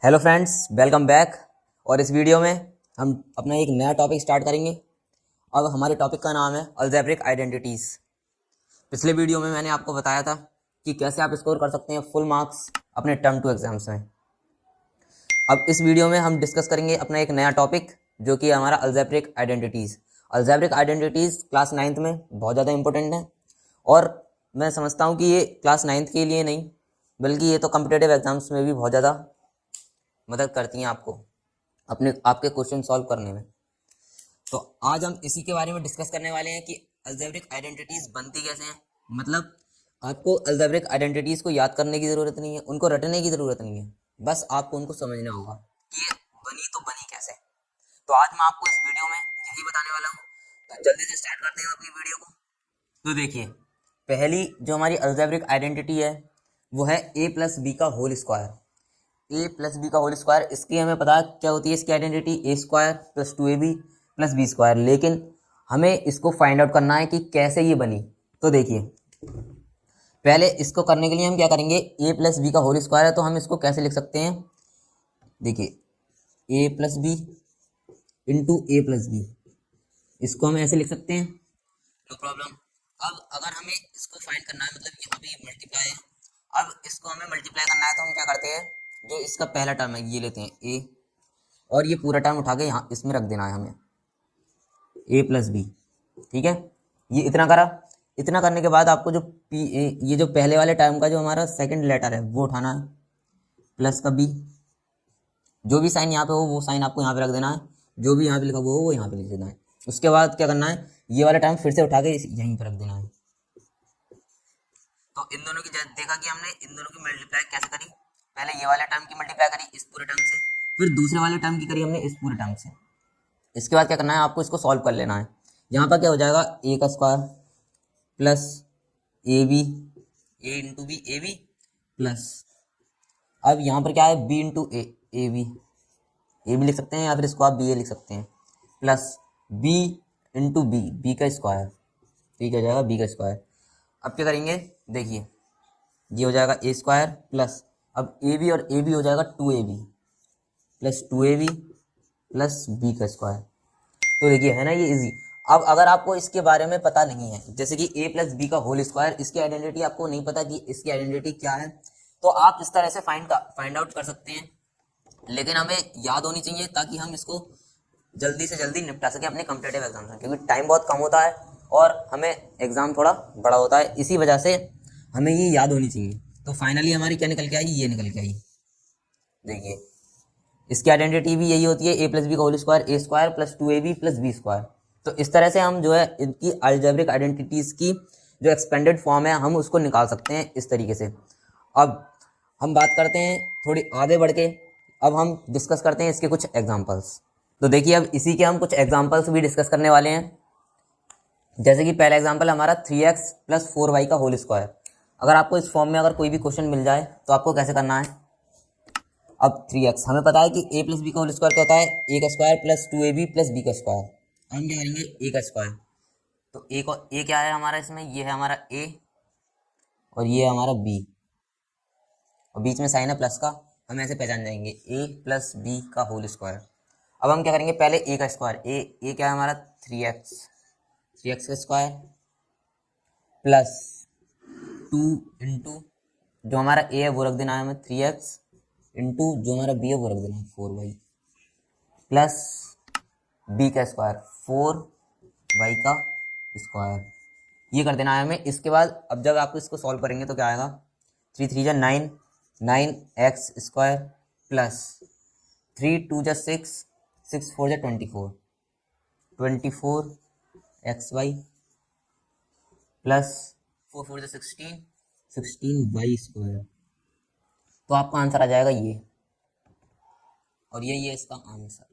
Hello friends, welcome back. और इस video में हम अपना एक नया टॉपिक स्टार्ट करेंगे। अब हमारे टॉपिक का नाम है अलजेब्रिक आइडेंटिटीज़। पिछले वीडियो में मैंने आपको बताया था कि कैसे आप स्कोर कर सकते हैं फुल मार्क्स अपने टर्म 2 एग्जाम्स में। अब इस वीडियो में हम डिस्कस करेंगे अपना एक नया टॉपिक जो कि हमारा algebraic identities. Algebraic identities class 9th में बहुत ज़्यादा इंपॉर्टेंट है और मैं समझता हूँ कि ये क्लास 9th के लिए नहीं बल्कि ये तो कम्पिटेटिव एग्जाम्स में भी बहुत ज़्यादा मदद करती हैं आपको आपके क्वेश्चन सॉल्व करने में। तो आज हम इसी के बारे में डिस्कस करने वाले हैं कि अलजेब्रिक आइडेंटिटीज बनती कैसे हैं। मतलब आपको अलजेब्रिक आइडेंटिटीज को याद करने की ज़रूरत नहीं है, उनको रटने की ज़रूरत नहीं है, बस आपको उनको समझना होगा कि ये बनी तो बनी कैसे। तो आज मैं आपको इस वीडियो में यही बताने वाला हूँ। तो जल्दी से स्टार्ट करते हैं अपनी वीडियो को। तो देखिए, पहली जो हमारी अलजेब्रिक आइडेंटिटी है वो है a प्लस बी का whole square. A plus B का होल स्क्वायर, इसकी हमें पता क्या होती है, इसकी identity a square plus 2ab plus b square. लेकिन हमें इसको फाइंड आउट करना है कि कैसे ये बनी। तो देखिए, पहले इसको करने के लिए हम क्या करेंगे, ए प्लस बी का होल स्क्वायर है तो हम इसको कैसे लिख सकते हैं। देखिए, a plus B into A plus B, इसको हम ऐसे लिख सकते हैं, नो प्रॉब्लम। अब अगर हमें इसको फाइंड करना है, मतलब यहाँ पे मल्टीप्लाई है, अब इसको हमें मल्टीप्लाई करना है तो हम क्या करते हैं, जो इसका पहला टर्म है ये लेते हैं ए और ये पूरा टर्म उठा के यहाँ इसमें रख देना है हमें, ए प्लस बी। ठीक है, ये इतना करा। इतना करने के बाद आपको जो पी ए, ये जो पहले वाले टर्म का जो हमारा सेकंड लेटर है वो उठाना है, प्लस का बी। जो भी साइन यहाँ पे हो वो साइन आपको यहाँ पे रख देना है, जो भी यहाँ पे लिखा हुआ हो वो यहाँ पे लिख देना है। उसके बाद क्या करना है, ये वाला टर्म फिर से उठा के यहीं पर रख देना है। तो इन दोनों की देखा कि हमने इन दोनों की मल्टीप्लाई कैसे करी, पहले ये वाले टर्म की मल्टीप्लाई करी इस पूरे टर्म से, फिर दूसरे वाले टर्म की करी हमने इस पूरे टर्म से। इसके बाद क्या करना है, आपको इसको सॉल्व कर लेना है। यहाँ पर क्या हो जाएगा, ए का square plus A b, a into b a B plus, अब यहाँ पर क्या है, b into a a b, a भी लिख सकते हैं या फिर इसको आप बी ए लिख सकते हैं, plus B into B, B का स्क्वायर, ठीक हो जाएगा बी का स्क्वायर। अब क्या करेंगे, देखिए ये हो जाएगा ए स्क्वायर प्लस, अब ए बी और ए बी हो जाएगा 2ab plus 2ab plus B का स्क्वायर। तो देखिए है ना ये इजी। अब अगर आपको इसके बारे में पता नहीं है, जैसे कि ए प्लस बी का होल स्क्वायर, इसकी आइडेंटिटी आपको नहीं पता कि इसकी आइडेंटिटी क्या है, तो आप इस तरह से फाइंड आउट कर सकते हैं। लेकिन हमें याद होनी चाहिए ताकि हम इसको जल्दी से जल्दी निपटा सकें अपने कॉम्पिटेटिव एग्जाम में, क्योंकि टाइम बहुत कम होता है और हमें एग्जाम थोड़ा बड़ा होता है, इसी वजह से हमें ये याद होनी चाहिए। तो फाइनली हमारी क्या निकल के आई, ये निकल के आई। देखिए, इसकी आइडेंटिटी भी यही होती है, ए प्लस बी का whole square, a square plus 2ab plus b square. तो इस तरह से हम जो है इनकी अलजेब्रिक आइडेंटिटीज की जो एक्सपेंडेड फॉर्म है हम उसको निकाल सकते हैं इस तरीके से। अब हम बात करते हैं थोड़ी आगे बढ़ के, अब हम डिस्कस करते हैं इसके कुछ एग्जाम्पल्स। तो देखिए, अब इसी के हम कुछ एग्जाम्पल्स भी डिस्कस करने वाले हैं। जैसे कि पहला एग्जाम्पल हमारा 3x प्लस 4y का होल स्क्वायर। अगर आपको इस फॉर्म में अगर कोई भी क्वेश्चन मिल जाए तो आपको कैसे करना है। अब 3x हमें पता है कि a प्लस बी का होल स्क्वायर क्या होता है, a का square plus 2ab plus b का स्क्वायर। हम क्या करेंगे, a का स्क्वायर, तो a क्या है हमारा इसमें, ये है हमारा a और ये है हमारा b और बीच में साइन है प्लस का, हम ऐसे पहचान जाएंगे a प्लस b का होल स्क्वायर। अब हम क्या करेंगे, पहले a का स्क्वायर, a क्या है हमारा 3x का स्क्वायर प्लस 2 इंटू जो हमारा a है वो रख देना है हमें 3x इंटू जो हमारा b है वो रख देना है 4y प्लस b का स्क्वायर 4y का स्क्वायर, ये कर देना है हमें। इसके बाद अब जब आप इसको सॉल्व करेंगे तो क्या आएगा, 3 3 जा 9, 9x स्क्वायर प्लस 3 2 जा 6, 6 4 जा 24, 24xy प्लस 4 4 जा 16, 16y स्क्वायर। तो आपका आंसर आ जाएगा ये, और ये इसका आंसर।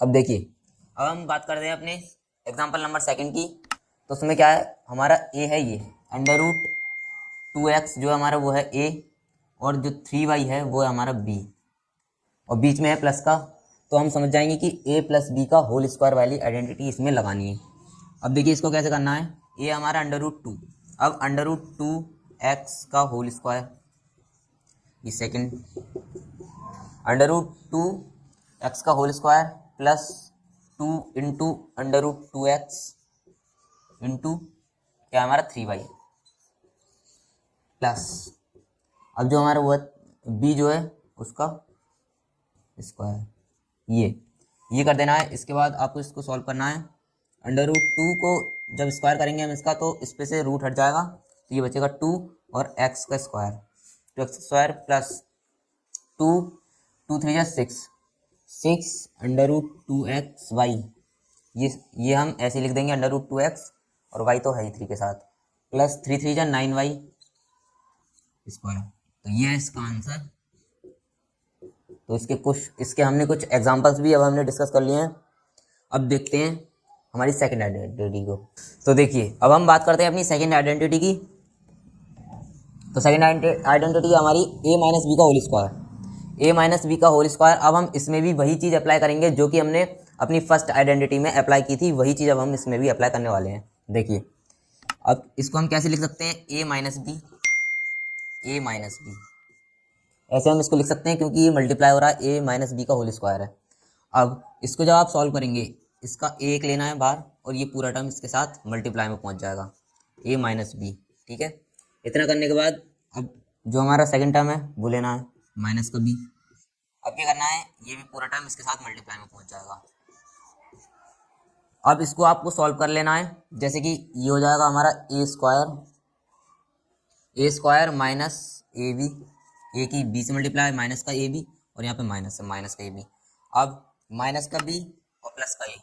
अब देखिए, अब हम बात करते हैं अपने एग्जांपल नंबर 2 की। तो उसमें क्या है, हमारा a है ये √2x जो हमारा वो है a और जो 3y है वो है हमारा b और बीच में है प्लस का। तो हम समझ जाएंगे कि a प्लस बी का होल स्क्वायर वाली आइडेंटिटी इसमें लगानी है। अब देखिए इसको कैसे करना है, a हमारा √2, अब √2x का होल स्क्वायर ये second, under root two x का whole square plus 2 into under root 2x into क्या हमारा 3y प्लस, अब जो हमारा वो b जो है उसका स्क्वायर, ये कर देना है। इसके बाद आपको इसको सॉल्व करना है। अंडर रूट 2 को जब स्क्वायर करेंगे हम इसका तो इस पे से रूट हट जाएगा, तो ये बचेगा 2 और x का स्क्वायर, तो x square plus 2, 2 3 6, 6 under root 2xy, ये हम ऐसे लिख देंगे अंडर रूट 2x और y तो है ही 3 के साथ, प्लस 3 3 9y स्क्वायर। तो ये है इसका आंसर। तो इसके हमने कुछ एग्जांपल्स भी अब हमने डिस्कस कर लिए हैं। अब देखते हैं हमारी सेकंड आइडेंटिटी को। तो देखिए अब हम बात करते हैं अपनी सेकंड आइडेंटिटी की। तो सेकंड आइडेंटिटी हमारी a माइनस बी का whole square, a minus B का होल स्क्वायर। अब हम इसमें भी वही चीज़ अप्लाई करेंगे जो कि हमने अपनी फर्स्ट आइडेंटिटी में अप्लाई की थी, वही चीज़ अब हम इसमें भी अप्लाई करने वाले हैं। देखिए अब इसको हम कैसे लिख सकते हैं, a minus B, a minus B, ऐसे हम इसको लिख सकते हैं क्योंकि ये मल्टीप्लाई हो रहा है, a माइनस बी का होल स्क्वायर है। अब इसको जब आप सॉल्व करेंगे, इसका एक लेना है बाहर और ये पूरा टर्म इसके साथ मल्टीप्लाई में पहुंच जाएगा, a माइनस बी। ठीक है, इतना करने के बाद अब जो हमारा सेकंड टर्म है वो लेना है माइनस का b। अब क्या करना है, ये भी पूरा टर्म इसके साथ मल्टीप्लाई में पहुंच जाएगा। अब इसको आपको सॉल्व कर लेना है, जैसे कि ये हो जाएगा हमारा ए स्क्वायर माइनस ए बी, ए की बी से मल्टीप्लाई माइनस का ए बी और यहाँ पे माइनस है माइनस का ए बी। अब माइनस का बी और प्लस का ए,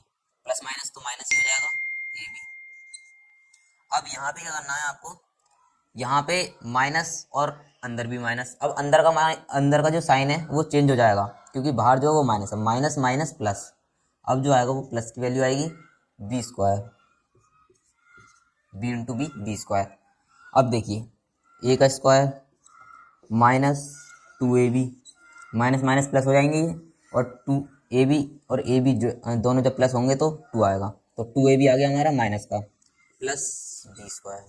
प्लस माइनस तो माइनस ही हो जाएगा ए बी। अब यहाँ पे क्या करना है आपको, यहाँ पे माइनस और अंदर भी माइनस। अब अंदर का जो साइन है वो चेंज हो जाएगा क्योंकि बाहर जो है वो माइनस है, माइनस माइनस प्लस। अब जो आएगा वो प्लस की वैल्यू आएगी B square, B into B, B square. अब देखिए ए का square minus 2ab, minus minus plus हो जाएंगे ये, और 2ab और ab जो दोनों जब प्लस होंगे तो 2 आएगा, तो 2ab आ गया हमारा माइनस का, प्लस b स्क्वायर।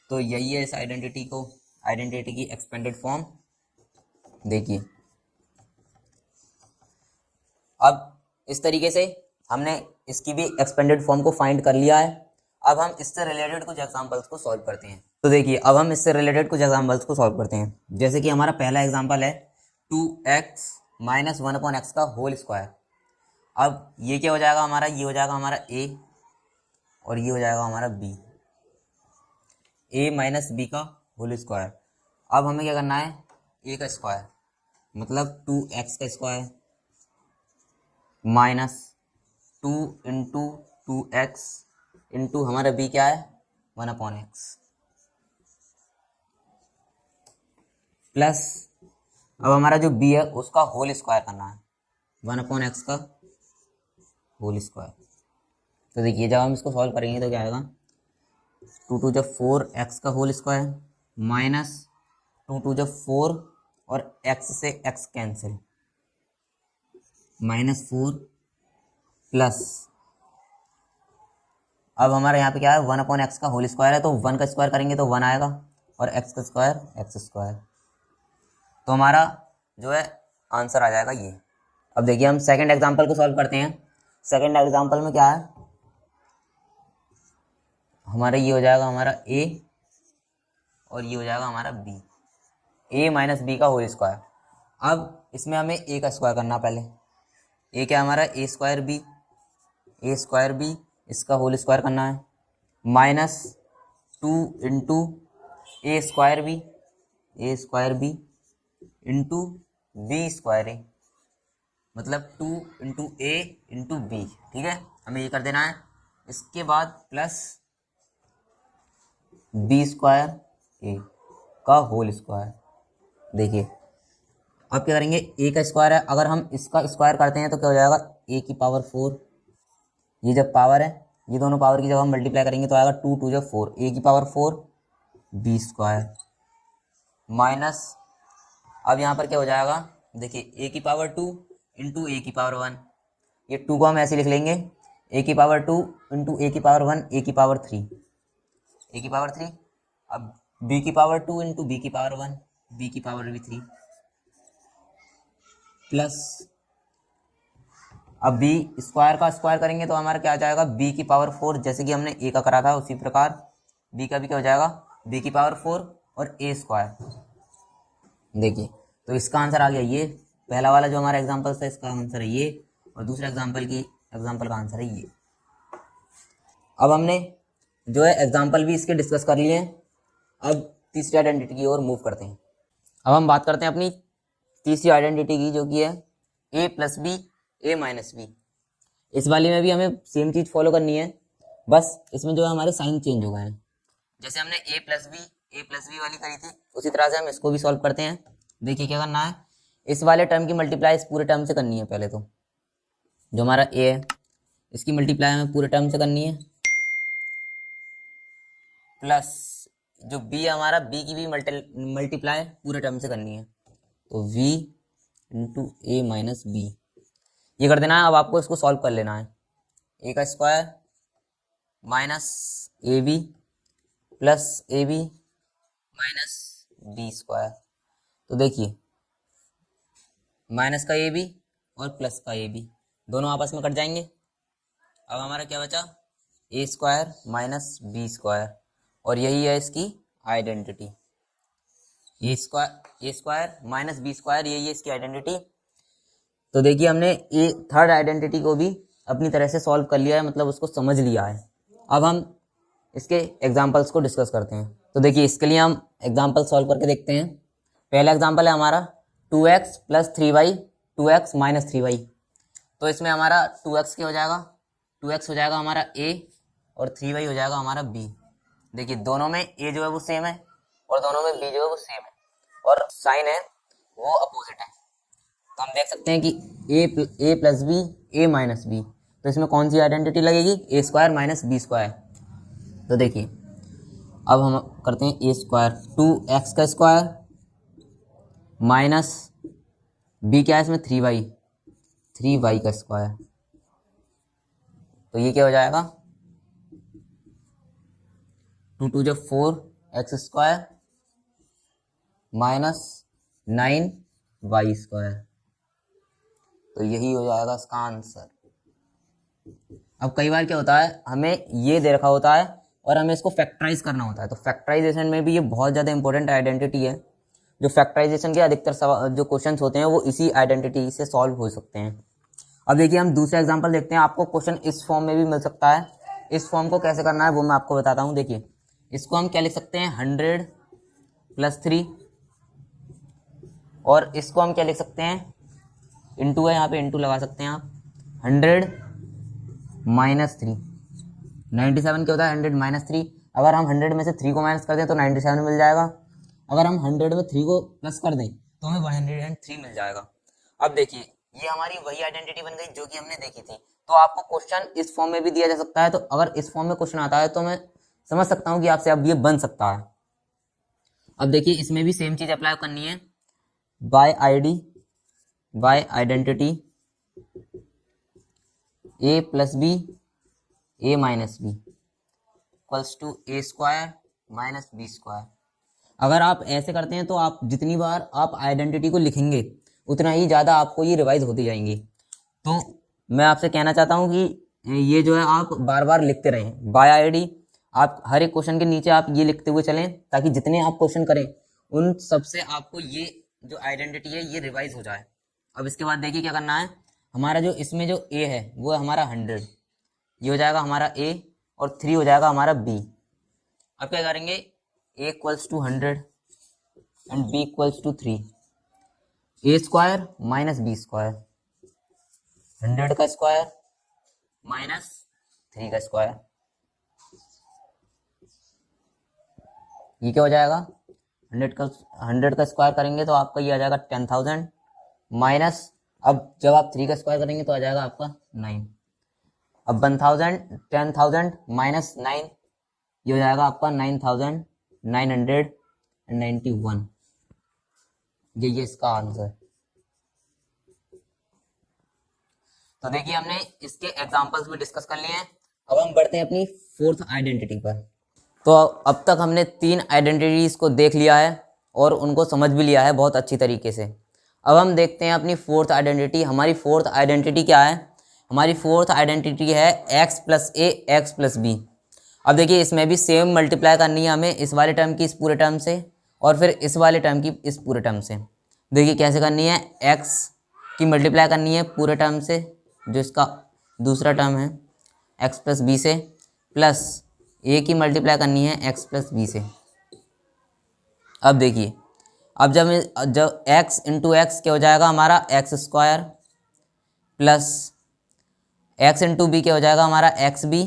तो यही है इस आइडेंटिटी की एक्सपेंडेड फॉर्म। देखिए अब इस तरीके से हमने इसकी भी एक्सपेंडेड फॉर्म को फाइंड कर लिया है। अब हम इससे रिलेटेड कुछ एग्जांपल्स को सॉल्व करते हैं। तो देखिए अब हम इससे रिलेटेड कुछ एग्जांपल्स को सॉल्व करते हैं। जैसे कि हमारा पहला एग्जांपल है 2x माइनस 1/x का होल स्क्वायर। अब ये क्या हो जाएगा हमारा, ये हो जाएगा हमारा a और ये हो जाएगा हमारा b, a माइनस b का होल स्क्वायर। अब हमें क्या करना है, a का स्क्वायर मतलब 2x का square minus 2 into 2x into हमारा b क्या है 1/x प्लस, अब हमारा जो b है उसका होल स्क्वायर करना है 1/x का होल स्क्वायर। तो देखिए जब हम इसको सॉल्व करेंगे तो क्या आएगा, 2 2 जब 4x का होल स्क्वायर माइनस 2 2 जब 4 और x से x कैंसिल -4 प्लस, अब हमारे यहाँ पे क्या है 1/x का होल स्क्वायर है तो 1 का स्क्वायर करेंगे तो 1 आएगा और x का स्क्वायर x स्क्वायर, तो हमारा जो है आंसर आ जाएगा ये। अब देखिए हम सेकंड एग्जांपल को सॉल्व करते हैं। सेकंड एग्जांपल में क्या है हमारा, ये हो जाएगा हमारा a और ये हो जाएगा हमारा b, a माइनस बी का होल स्क्वायर। अब इसमें हमें a का स्क्वायर करना, पहले a क्या हमारा a स्क्वायर b इसका होल स्क्वायर करना है minus 2 into a square b into b square a, मतलब 2 इंटू a इंटू b। ठीक है, हमें ये कर देना है। इसके बाद प्लस b स्क्वायर a का होल स्क्वायर। देखिए अब क्या करेंगे, a का स्क्वायर है, अगर हम इसका स्क्वायर करते हैं तो क्या हो जाएगा a की पावर 4, ये जब पावर है ये दोनों पावर की जब हम मल्टीप्लाई करेंगे तो आएगा 2 2 जब 4, a की पावर 4 b स्क्वायर माइनस, अब यहाँ पर क्या हो जाएगा देखिए a की पावर 2 इंटू a की पावर 1, ये 2 को हम ऐसे लिख लेंगे a की पावर 2 इंटू a की पावर 1 a की पावर 3, a की पावर 3। अब b की पावर 2 इंटू b की पावर 1 b की पावर भी 3, प्लस, अब बी स्क्वायर का स्क्वायर करेंगे तो हमारा क्या आ जाएगा, बी की पावर 4, जैसे कि हमने ए का करा था उसी प्रकार बी का भी क्या हो जाएगा, बी की पावर 4 और ए स्क्वायर। देखिए तो इसका आंसर आ गया ये, पहला वाला जो हमारा एग्जाम्पल था इसका आंसर है ये, और दूसरा एग्जाम्पल का आंसर है ये। अब हमने जो है एग्जाम्पल भी इसके डिस्कस कर लिए हैं, अब तीसरी आइडेंटिटी की ओर मूव करते हैं। अब हम बात करते हैं अपनी तीसरी आइडेंटिटी की, जो कि है a plus B A minus B. इस वाली में भी हमें सेम चीज़ फॉलो करनी है, बस इसमें जो है हमारे साइन चेंज हो गए हैं। जैसे हमने ए प्लस बी वाली करी थी, उसी तरह से हम इसको भी सॉल्व करते हैं। देखिए क्या करना है, इस वाले टर्म की मल्टीप्लाई इस पूरे टर्म से करनी है। पहले तो जो हमारा ए है इसकी मल्टीप्लाई हमें पूरे टर्म से करनी है, प्लस जो बी है हमारा, बी की भी मल्टीप्लाई पूरे टर्म से करनी है, तो v इंटू ए माइनस बी ये कर देना है। अब आपको इसको सॉल्व कर लेना है, ए का square minus A B plus A B minus B square. तो देखिए माइनस का ए बी और प्लस का ए बी दोनों आपस में कट जाएंगे। अब हमारा क्या बचा, ए स्क्वायर माइनस बी स्क्वायर, और यही है इसकी identity, a square minus B square, यही है इसकी आइडेंटिटी। तो देखिए हमने ए थर्ड आइडेंटिटी को भी अपनी तरह से सॉल्व कर लिया है, मतलब उसको समझ लिया है। अब हम इसके एग्जांपल्स को डिस्कस करते हैं। तो देखिए इसके लिए हम एग्जांपल सॉल्व करके देखते हैं। पहला एग्जांपल है हमारा 2x plus 3y 2x minus 3y। तो इसमें हमारा 2x क्या हो जाएगा, 2x हो जाएगा हमारा a और 3y हो जाएगा हमारा b। देखिए दोनों में a जो है वो सेम है और दोनों में b जो है वो सेम है, और साइन है वो अपोजिट है। तो हम देख सकते हैं कि a plus B A minus B, तो इसमें कौन सी आइडेंटिटी लगेगी, A square minus B square. तो देखिए अब हम करते हैं ए स्क्वायर 2x का स्क्वायर माइनस बी क्या है इसमें 3y का स्क्वायर। तो ये क्या हो जाएगा, 2 2 जो 4x square minus 9y square. तो यही हो जाएगा इसका आंसर। अब कई बार क्या होता है, हमें ये दे रखा होता है और हमें इसको फैक्टराइज करना होता है, तो फैक्टराइजेशन में भी ये बहुत ज़्यादा इंपॉर्टेंट आइडेंटिटी है। जो फैक्टराइजेशन के अधिकतर जो क्वेश्चंस होते हैं वो इसी आइडेंटिटी से सॉल्व हो सकते हैं। अब देखिए हम दूसरा एग्जांपल देखते हैं। आपको क्वेश्चन इस फॉर्म में भी मिल सकता है, इस फॉर्म को कैसे करना है वो मैं आपको बताता हूँ। देखिए इसको हम क्या लिख सकते हैं, 100 प्लस 3, और इसको हम क्या लिख सकते हैं, इंटू है, यहाँ पे इंटू लगा सकते हैं आप, 100 माइनस 3। 97 क्या होता है, 100 माइनस 3। अगर हम 100 में से 3 को माइनस कर दें तो 97 मिल जाएगा। अगर हम 100 में 3 को प्लस कर दें तो हमें 103 मिल जाएगा। अब देखिए ये हमारी वही आइडेंटिटी बन गई जो कि हमने देखी थी। तो आपको क्वेश्चन इस फॉर्म में भी दिया जा सकता है, तो अगर इस फॉर्म में क्वेश्चन आता है तो मैं समझ सकता हूँ कि आपसे अब ये बन सकता है। अब देखिए इसमें भी सेम चीज अप्लाई करनी है, by identity A plus B A minus B equals to A square minus B square. अगर आप ऐसे करते हैं तो आप जितनी बार आप आइडेंटिटी को लिखेंगे उतना ही ज़्यादा आपको ये रिवाइज होती जाएंगी। तो मैं आपसे कहना चाहता हूँ कि ये जो है आप बार बार लिखते रहें। बाय आईडी आप हर एक क्वेश्चन के नीचे आप ये लिखते हुए चलें, ताकि जितने आप क्वेश्चन करें उन सबसे आपको ये जो आइडेंटिटी है ये रिवाइज हो जाए। अब इसके बाद देखिए क्या करना है, हमारा जो इसमें जो ए है वो है हमारा 100, ये हो जाएगा हमारा ए, और 3 हो जाएगा हमारा बी। अब क्या करेंगे, a equals to 100 and b equals to 3, a square minus B square, 100 का स्क्वायर माइनस 3 का स्क्वायर, ये क्या हो जाएगा, 100 का स्क्वायर करेंगे तो आपका ये आ जाएगा 10,000 माइनस, अब जब आप 3 का स्क्वायर करेंगे तो आ जाएगा आपका 9। अब 10,000 माइनस 9 ये हो जाएगा आपका 9,991। ये इसका आंसर। तो देखिए हमने इसके एग्जांपल्स भी डिस्कस कर लिए हैं। अब हम बढ़ते हैं अपनी फोर्थ आइडेंटिटी पर। तो अब तक हमने 3 आइडेंटिटीज को देख लिया है और उनको समझ भी लिया है बहुत अच्छी तरीके से। अब हम देखते हैं अपनी फोर्थ आइडेंटिटी। हमारी फोर्थ आइडेंटिटी क्या है? हमारी फोर्थ आइडेंटिटी है x plus A x plus b. अब देखिए इसमें भी सेम मल्टीप्लाई करनी है हमें, इस वाले टर्म की इस पूरे टर्म से और फिर इस वाले टर्म की इस पूरे टर्म से। देखिए कैसे करनी है, x की मल्टीप्लाई करनी है पूरे टर्म से जो इसका दूसरा टर्म है x प्लस बी से, प्लस a की मल्टीप्लाई करनी है x प्लस बी से। अब देखिए, अब जब x इंटू एक्स क्या हो जाएगा हमारा x square, plus x into b क्या हो जाएगा हमारा x b,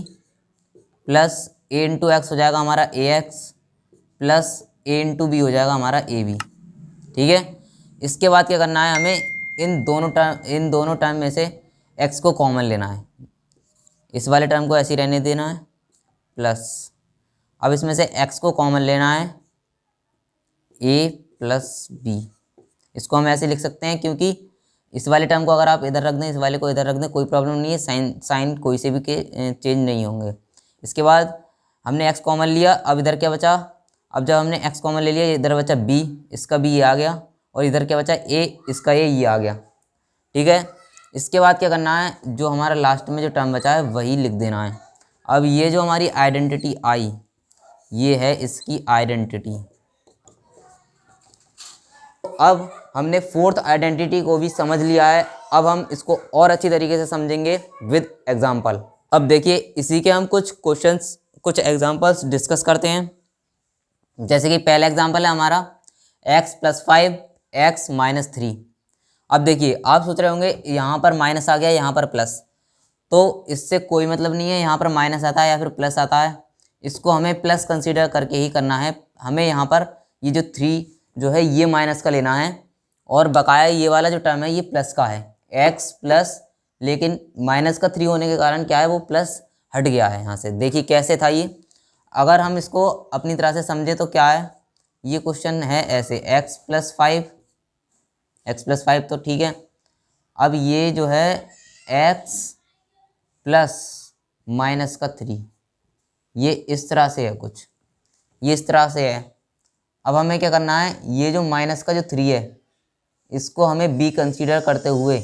plus a into x हो जाएगा हमारा a x, plus a into b हो जाएगा हमारा ए बी। ठीक है, इसके बाद क्या करना है हमें, इन दोनों टर्म में से x को कॉमन लेना है। इस वाले टर्म को ऐसे ही रहने देना है, प्लस अब इसमें से x को कॉमन लेना है a प्लस बी। इसको हम ऐसे लिख सकते हैं क्योंकि इस वाले टर्म को अगर आप इधर रख दें, इस वाले को इधर रख दें, कोई प्रॉब्लम नहीं है, साइन कोई से भी के चेंज नहीं होंगे। इसके बाद हमने x कॉमन लिया, अब इधर क्या बचा, अब जब हमने x कॉमन ले लिया इधर बचा b, इसका b ये आ गया, और इधर क्या बचा a, इसका ये आ गया। ठीक है, इसके बाद क्या करना है, जो हमारा लास्ट में जो टर्म बचा है वही लिख देना है। अब ये जो हमारी आइडेंटिटी आई, ये है इसकी आइडेंटिटी। अब हमने फोर्थ आइडेंटिटी को भी समझ लिया है, अब हम इसको और अच्छी तरीके से समझेंगे विद एग्जांपल। अब देखिए इसी के हम कुछ एग्जांपल्स डिस्कस करते हैं। जैसे कि पहला एग्जांपल है हमारा x प्लस 5 एक्स माइनस 3। अब देखिए आप सोच रहे होंगे यहाँ पर माइनस आ गया, यहाँ पर प्लस, तो इससे कोई मतलब नहीं है यहाँ पर माइनस आता है या फिर प्लस आता है, इसको हमें प्लस कंसीडर करके ही करना है। हमें यहाँ पर ये जो 3 जो है ये माइनस का लेना है, और बकाया ये वाला जो टर्म है ये प्लस का है, x प्लस, लेकिन माइनस का 3 होने के कारण क्या है वो प्लस हट गया है यहाँ से। देखिए कैसे था ये, अगर हम इसको अपनी तरह से समझे तो क्या है, ये क्वेश्चन है ऐसे x प्लस 5 तो ठीक है। अब ये जो है x प्लस माइनस का 3, ये इस तरह से है कुछ, ये इस तरह से है। अब हमें क्या करना है, ये जो माइनस का जो 3 है इसको हमें b कंसीडर करते हुए,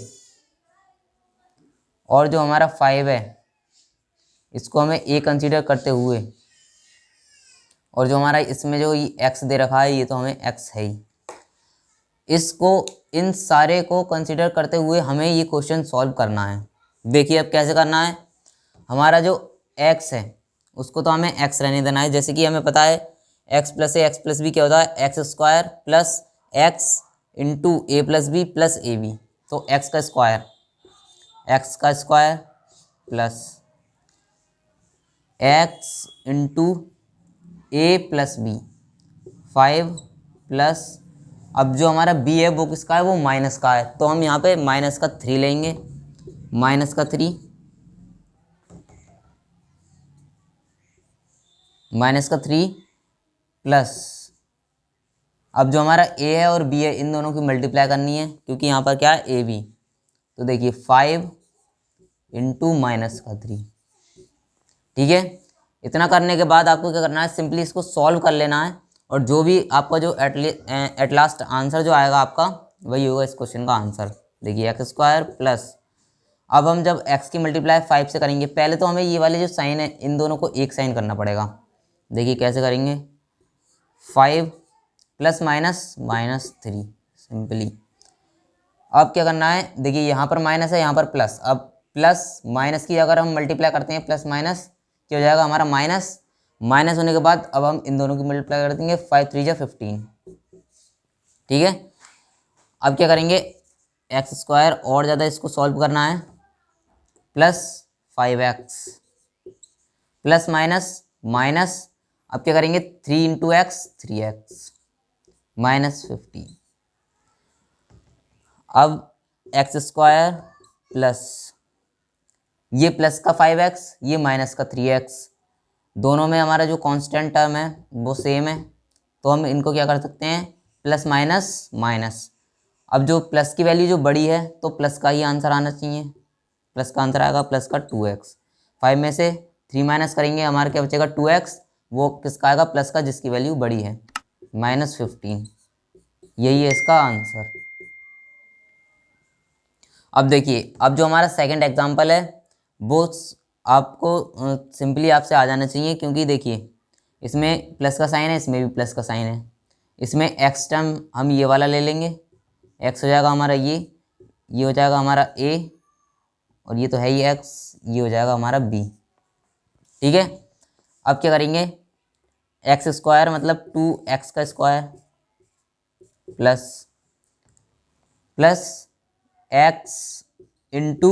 और जो हमारा 5 है इसको हमें a कंसीडर करते हुए, और जो हमारा इसमें जो x दे रखा है ये तो हमें x है ही, इसको इन सारे को कंसीडर करते हुए हमें ये क्वेश्चन सॉल्व करना है। देखिए अब कैसे करना है, हमारा जो x है उसको तो हमें x रहने देना है। जैसे कि हमें पता है x plus A x plus B क्या होता है, X square plus x into A plus B plus A B, तो x का square plus x into A plus B 5 plus, अब जो हमारा b है वो किसका है, वो माइनस का है, तो हम यहाँ पे माइनस का 3 लेंगे, माइनस का 3 प्लस, अब जो हमारा a है और b है इन दोनों की मल्टीप्लाई करनी है क्योंकि यहाँ पर क्या है ए बी, तो देखिए 5 इंटू माइनस का 3। ठीक है, इतना करने के बाद आपको क्या करना है, सिंपली इसको सॉल्व कर लेना है, और जो भी आपका जो एट लास्ट आंसर जो आएगा आपका वही होगा इस क्वेश्चन का आंसर। देखिए एक्स स्क्वायर प्लस, अब हम जब x की मल्टीप्लाई 5 से करेंगे, पहले तो हमें ये वाले जो साइन है इन दोनों को एक साइन करना पड़ेगा। देखिए कैसे करेंगे, 5 प्लस माइनस माइनस 3 सिंपली। अब क्या करना है, देखिए यहाँ पर माइनस है यहाँ पर प्लस, अब प्लस माइनस की अगर हम मल्टीप्लाई करते हैं प्लस माइनस क्या हो जाएगा हमारा माइनस, माइनस होने के बाद अब हम इन दोनों की मल्टीप्लाई कर देंगे, 5 3 15। ठीक है, अब क्या करेंगे, एक्स स्क्वायर और ज़्यादा इसको सॉल्व करना है, plus 5x plus minus minus, अब क्या करेंगे 3 इंटू एक्स 3x माइनस 15। अब एक्स स्क्वायर प्लस ये प्लस का 5x ये माइनस का 3x, दोनों में हमारा जो कांस्टेंट टर्म है वो सेम है, तो हम इनको क्या कर सकते हैं प्लस माइनस माइनस। अब जो प्लस की वैल्यू जो बड़ी है तो प्लस का ही आंसर आना चाहिए, प्लस का आंसर आएगा प्लस का 2x। 5 में से 3 माइनस करेंगे हमारा क्या बचेगा 2x, वो किसका आएगा प्लस का जिसकी वैल्यू बड़ी है, माइनस 15। यही है इसका आंसर। अब देखिए, अब जो हमारा सेकंड एग्जांपल है वो आपको सिंपली आपसे आ जाना चाहिए, क्योंकि देखिए इसमें प्लस का साइन है, इसमें भी प्लस का साइन है। इसमें एक्स टर्म हम ये वाला ले लेंगे, एक्स हो जाएगा हमारा ये हो जाएगा हमारा ए, और ये तो है ही एक्स, ये हो जाएगा हमारा बी। ठीक है, अब क्या करेंगे, एक्स स्क्वायर मतलब 2x का square plus plus x into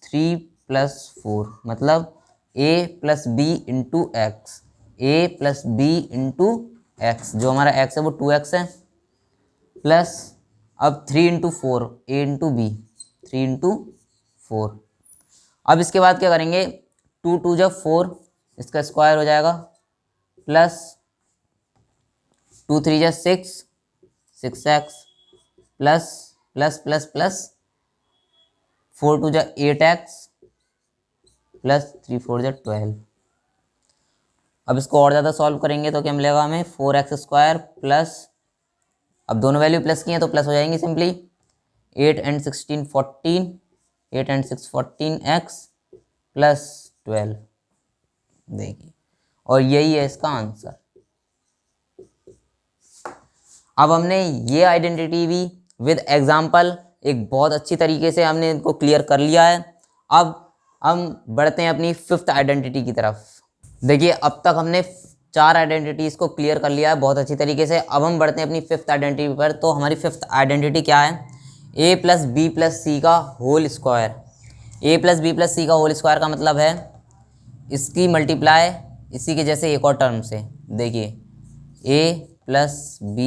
3+4 मतलब a plus B into x, a plus B into x, जो हमारा x है वो 2x है, प्लस अब 3 × 4 a इंटू बी, 3 × 4। अब इसके बाद क्या करेंगे, 2 जब 4 इसका स्क्वायर हो जाएगा, plus 2 3 6 6x, plus plus plus plus 4 2 8x, plus 3 4 12। अब इसको और ज़्यादा सॉल्व करेंगे तो क्या मिलेगा हमें, 4x² प्लस, अब दोनों वैल्यू प्लस की हैं तो प्लस हो जाएंगी simply, 8 and 16 14, 8 and 6 14x plus 12। देखिए, और यही है इसका आंसर। अब हमने ये आइडेंटिटी भी विद एग्जाम्पल एक बहुत अच्छी तरीके से हमने इनको क्लियर कर लिया है। अब हम बढ़ते हैं अपनी फिफ्थ आइडेंटिटी की तरफ। देखिए, अब तक हमने 4 आइडेंटिटीज को क्लियर कर लिया है बहुत अच्छी तरीके से। अब हम बढ़ते हैं अपनी फिफ्थ आइडेंटिटी पर। तो हमारी फिफ्थ आइडेंटिटी क्या है, a + b + c का whole square. a + b + c का होल स्क्वायर का मतलब है इसकी मल्टीप्लाई इसी के जैसे एक और टर्म से। देखिए, a + b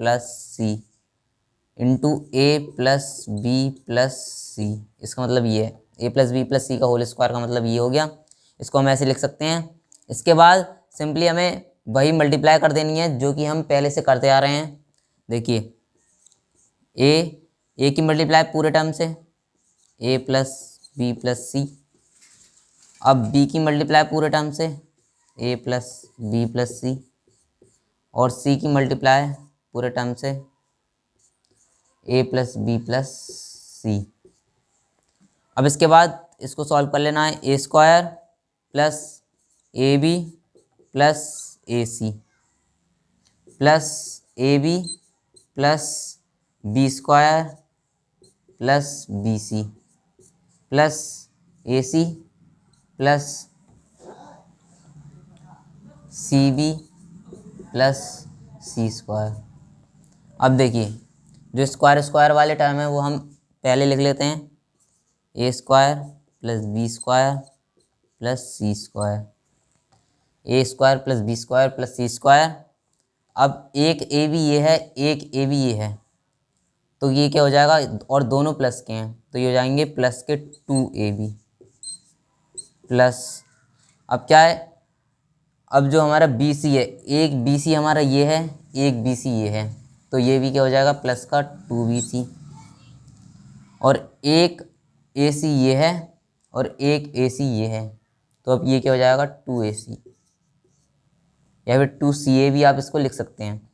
+ c into a + b + c, इसका मतलब ये है a + b + c का होल स्क्वायर का मतलब ये हो गया। इसको हम ऐसे लिख सकते हैं। इसके बाद सिंपली हमें वही मल्टीप्लाई कर देनी है जो कि हम पहले से करते आ रहे हैं। देखिए, a की मल्टीप्लाई पूरे टर्म से a + b + c, अब b की मल्टीप्लाई पूरे टर्म से a + b + c, और c की मल्टीप्लाई पूरे टर्म से a + b + c। अब इसके बाद इसको सॉल्व कर लेना है, a² + ab + ac plus ab + b² + bc plus ac + cb + c²। अब देखिए, जो स्क्वायर वाले टर्म है वो हम पहले लिख लेते हैं, a² + b² + c², a² + b² + c²। अब एक ए बी ये है, एक ए बी ये है, तो ये क्या हो जाएगा, और दोनों प्लस के हैं तो ये हो जाएंगे प्लस के 2ab प्लस, अब क्या है, अब जो हमारा बी सी है, एक बी सी हमारा ये है, एक बी सी ये है, तो ये भी क्या हो जाएगा प्लस का 2bc, और एक ए सी ये है और एक ए सी ये है, तो अब ये क्या हो जाएगा 2ac, या फिर 2ca भी आप इसको लिख सकते हैं।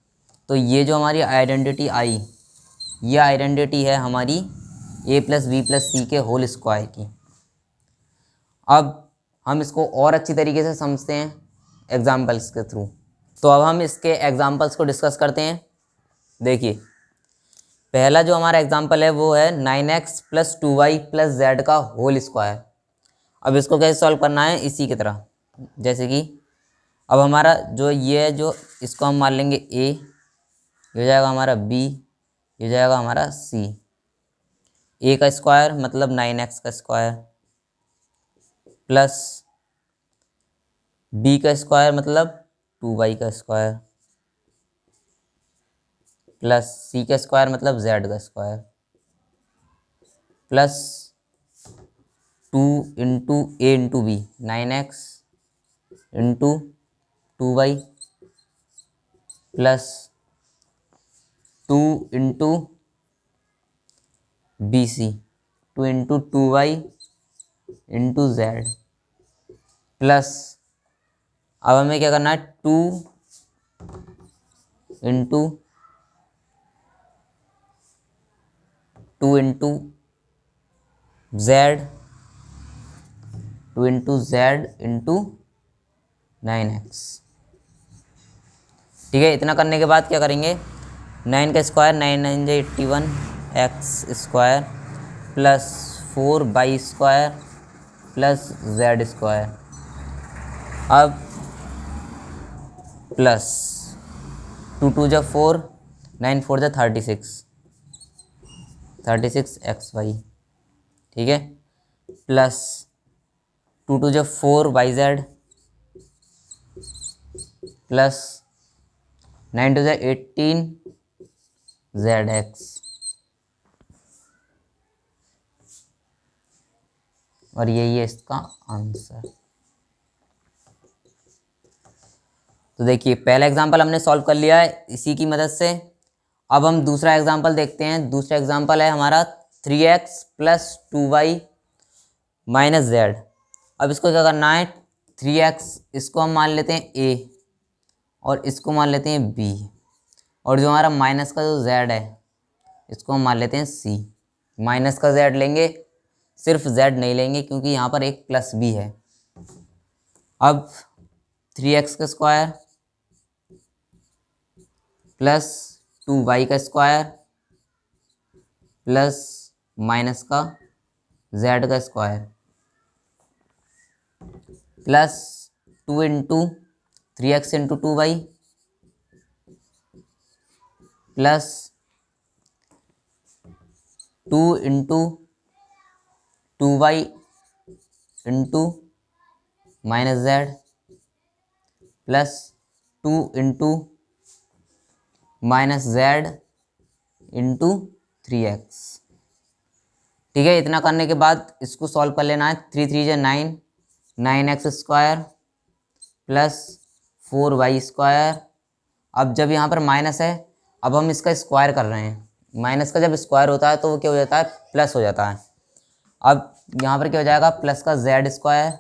तो ये जो हमारी आइडेंटिटी आई, ये आइडेंटिटी है हमारी a + b + c के होल स्क्वायर की। अब हम इसको और अच्छी तरीके से समझते हैं एग्जाम्पल्स के थ्रू। तो अब हम इसके एग्जाम्पल्स को डिस्कस करते हैं। देखिए, पहला जो हमारा एग्जाम्पल है वो है 9x + 2y + z का होल स्क्वायर। अब इसको कैसे सॉल्व करना है, इसी की तरह, जैसे कि अब हमारा जो ये है, जो इसको हम मान लेंगे a, ये हो जाएगा हमारा b, ये हो जाएगा हमारा c। a का स्क्वायर मतलब 9x का स्क्वायर, प्लस b का स्क्वायर मतलब 2y का स्क्वायर, प्लस c का स्क्वायर मतलब z का square, plus 2 × a × b, 9x × 2y, plus 2 × bc, 2 × 2y × z, plus अब हमें क्या करना है, 2 × Z 2 into Z into 9x। ठीक है, इतना करने के बाद क्या करेंगे, 9 का स्क्वायर 9 9 जो 81 x square plus 4 y square plus z square. अब प्लस 2 2 जा 4 9 4 जा 36 एक्स वाई। ठीक है, प्लस 2 2 जा 4 वाई जेड प्लस 9 2 जा 18 जेड एक्स। और यही है इसका आंसर। तो देखिए पहला एग्जांपल हमने सॉल्व कर लिया है इसी की मदद से। अब हम दूसरा एग्जांपल देखते हैं। दूसरा एग्जांपल है हमारा 3x plus 2y minus Z. अब इसको क्या करना है, 3x इसको हम मान लेते हैं a और इसको मान लेते हैं b, और जो हमारा माइनस का जो z है इसको हम मान लेते हैं c। माइनस का z लेंगे, सिर्फ z नहीं लेंगे क्योंकि यहाँ पर एक प्लस b है। अब 3x का स्क्वायर प्लस 2y का स्क्वायर प्लस माइनस का z का square plus 2 into 3x into 2y plus 2 into 2y into minus z plus 2 into minus Z into 3x। ठीक है, इतना करने के बाद इसको सॉल्व कर लेना है। 3 3 जा 9 9x square plus 4y square. अब जब यहाँ पर माइनस है, अब हम इसका स्क्वायर कर रहे हैं। माइनस का जब स्क्वायर होता है तो वो क्या हो जाता है, प्लस हो जाता है। अब यहाँ पर क्या हो जाएगा, प्लस का जेड स्क्वायर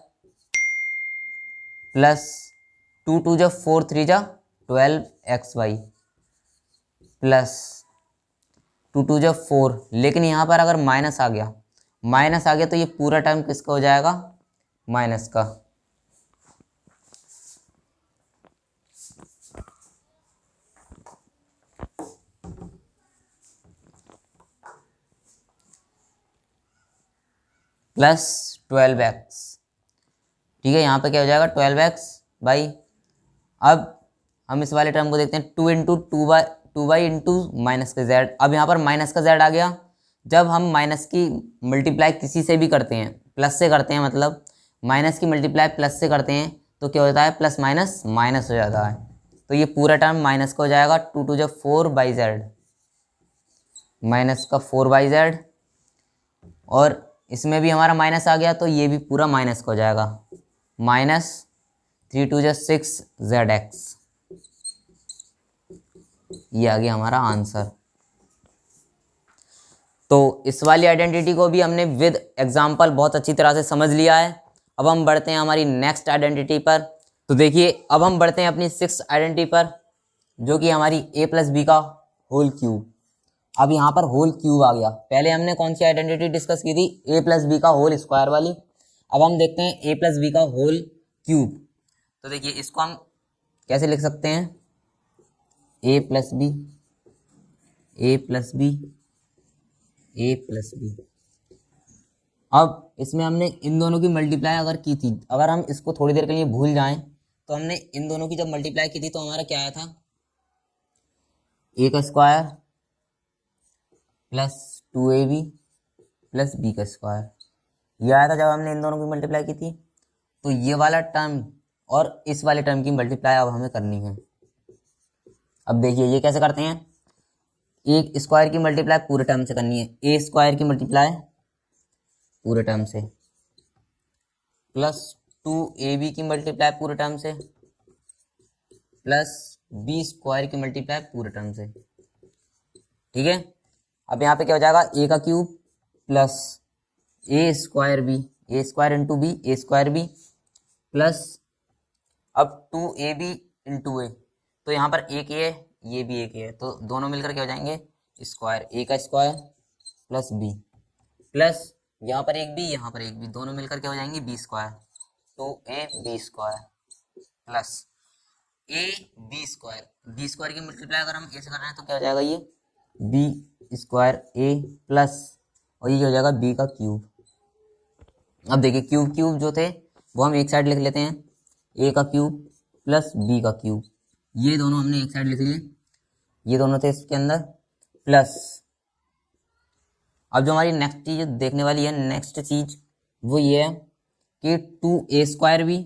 प्लस 2 2 जा 4 3 जा 12xy प्लस 2 2 जा 4। लेकिन यहाँ पर अगर माइनस आ गया तो ये पूरा टर्म किसका हो जाएगा, माइनस का। Plus 12x। ठीक है, यहाँ पे क्या हो जाएगा 12x बाई। अब हम इस वाले टर्म को देखते हैं, 2 इंटू 2y इंटू माइनस का जेड। अब यहाँ पर माइनस का जेड आ गया। जब हम माइनस की मल्टीप्लाई किसी से भी करते हैं, प्लस से करते हैं, मतलब माइनस की मल्टीप्लाई प्लस से करते हैं तो क्या होता है, प्लस माइनस माइनस हो जाता है। तो ये पूरा टर्म माइनस का हो जाएगा। 2 2 जा 4 माइनस का 4 और इसमें भी हमारा माइनस आ गया तो ये भी पूरा माइनस का हो जाएगा। माइनस 3 2 जा 6 ये आ गया हमारा आंसर। तो इस वाली आइडेंटिटी को भी हमने विद एग्जाम्पल बहुत अच्छी तरह से समझ लिया है। अब हम बढ़ते हैं हमारी नेक्स्ट आइडेंटिटी पर। तो देखिए अब हम बढ़ते हैं अपनी 6th आइडेंटिटी पर, जो कि हमारी a प्लस बी का होल क्यूब। अब यहाँ पर होल क्यूब आ गया। पहले हमने कौन सी आइडेंटिटी डिस्कस की थी, a प्लस बी का होल स्क्वायर वाली। अब हम देखते हैं a प्लस बी का होल क्यूब। तो देखिए इसको हम कैसे लिख सकते हैं, a plus B a plus B a plus b. अब इसमें हमने इन दोनों की मल्टीप्लाई अगर की थी, अगर हम इसको थोड़ी देर के लिए भूल जाएं तो हमने इन दोनों की जब मल्टीप्लाई की थी तो हमारा क्या आया था, a का square plus 2ab plus b का स्क्वायर। ये आया था जब हमने इन दोनों की मल्टीप्लाई की थी। तो ये वाला टर्म और इस वाले टर्म की मल्टीप्लाई अब हमें करनी है। अब देखिए ये कैसे करते हैं, एक स्क्वायर की मल्टीप्लाई पूरे टर्म से करनी है। ए स्क्वायर की मल्टीप्लाई पूरे टर्म से प्लस 2ab की मल्टीप्लाई पूरे टर्म से प्लस बी स्क्वायर की मल्टीप्लाई पूरे टर्म से। ठीक है, अब यहाँ पे क्या हो जाएगा, a का cube plus a square B, a square into b, a square b plus अब 2ab इंटू ए। तो यहाँ पर एक ए है, ये भी एक है, तो दोनों मिलकर क्या हो जाएंगे, स्क्वायर। ए का स्क्वायर प्लस बी प्लस यहाँ पर एक बी, यहाँ पर एक बी, दोनों मिलकर क्या हो जाएंगे बी स्क्वायर, 2ab² प्लस ए बी स्क्वायर की मल्टीप्लाई अगर हम ए से कर रहे हैं तो क्या हो जाएगा ये b² a प्लस और ये हो जाएगा b का क्यूब। अब देखिए क्यूब क्यूब जो थे वो हम एक साइड लिख लेते हैं, a का क्यूब प्लस b का क्यूब, ये दोनों हमने एक साइड लिख लिए, ये दोनों थे इसके अंदर प्लस। अब जो हमारी नेक्स्ट चीज देखने वाली है, नेक्स्ट चीज वो ये है कि 2a² भी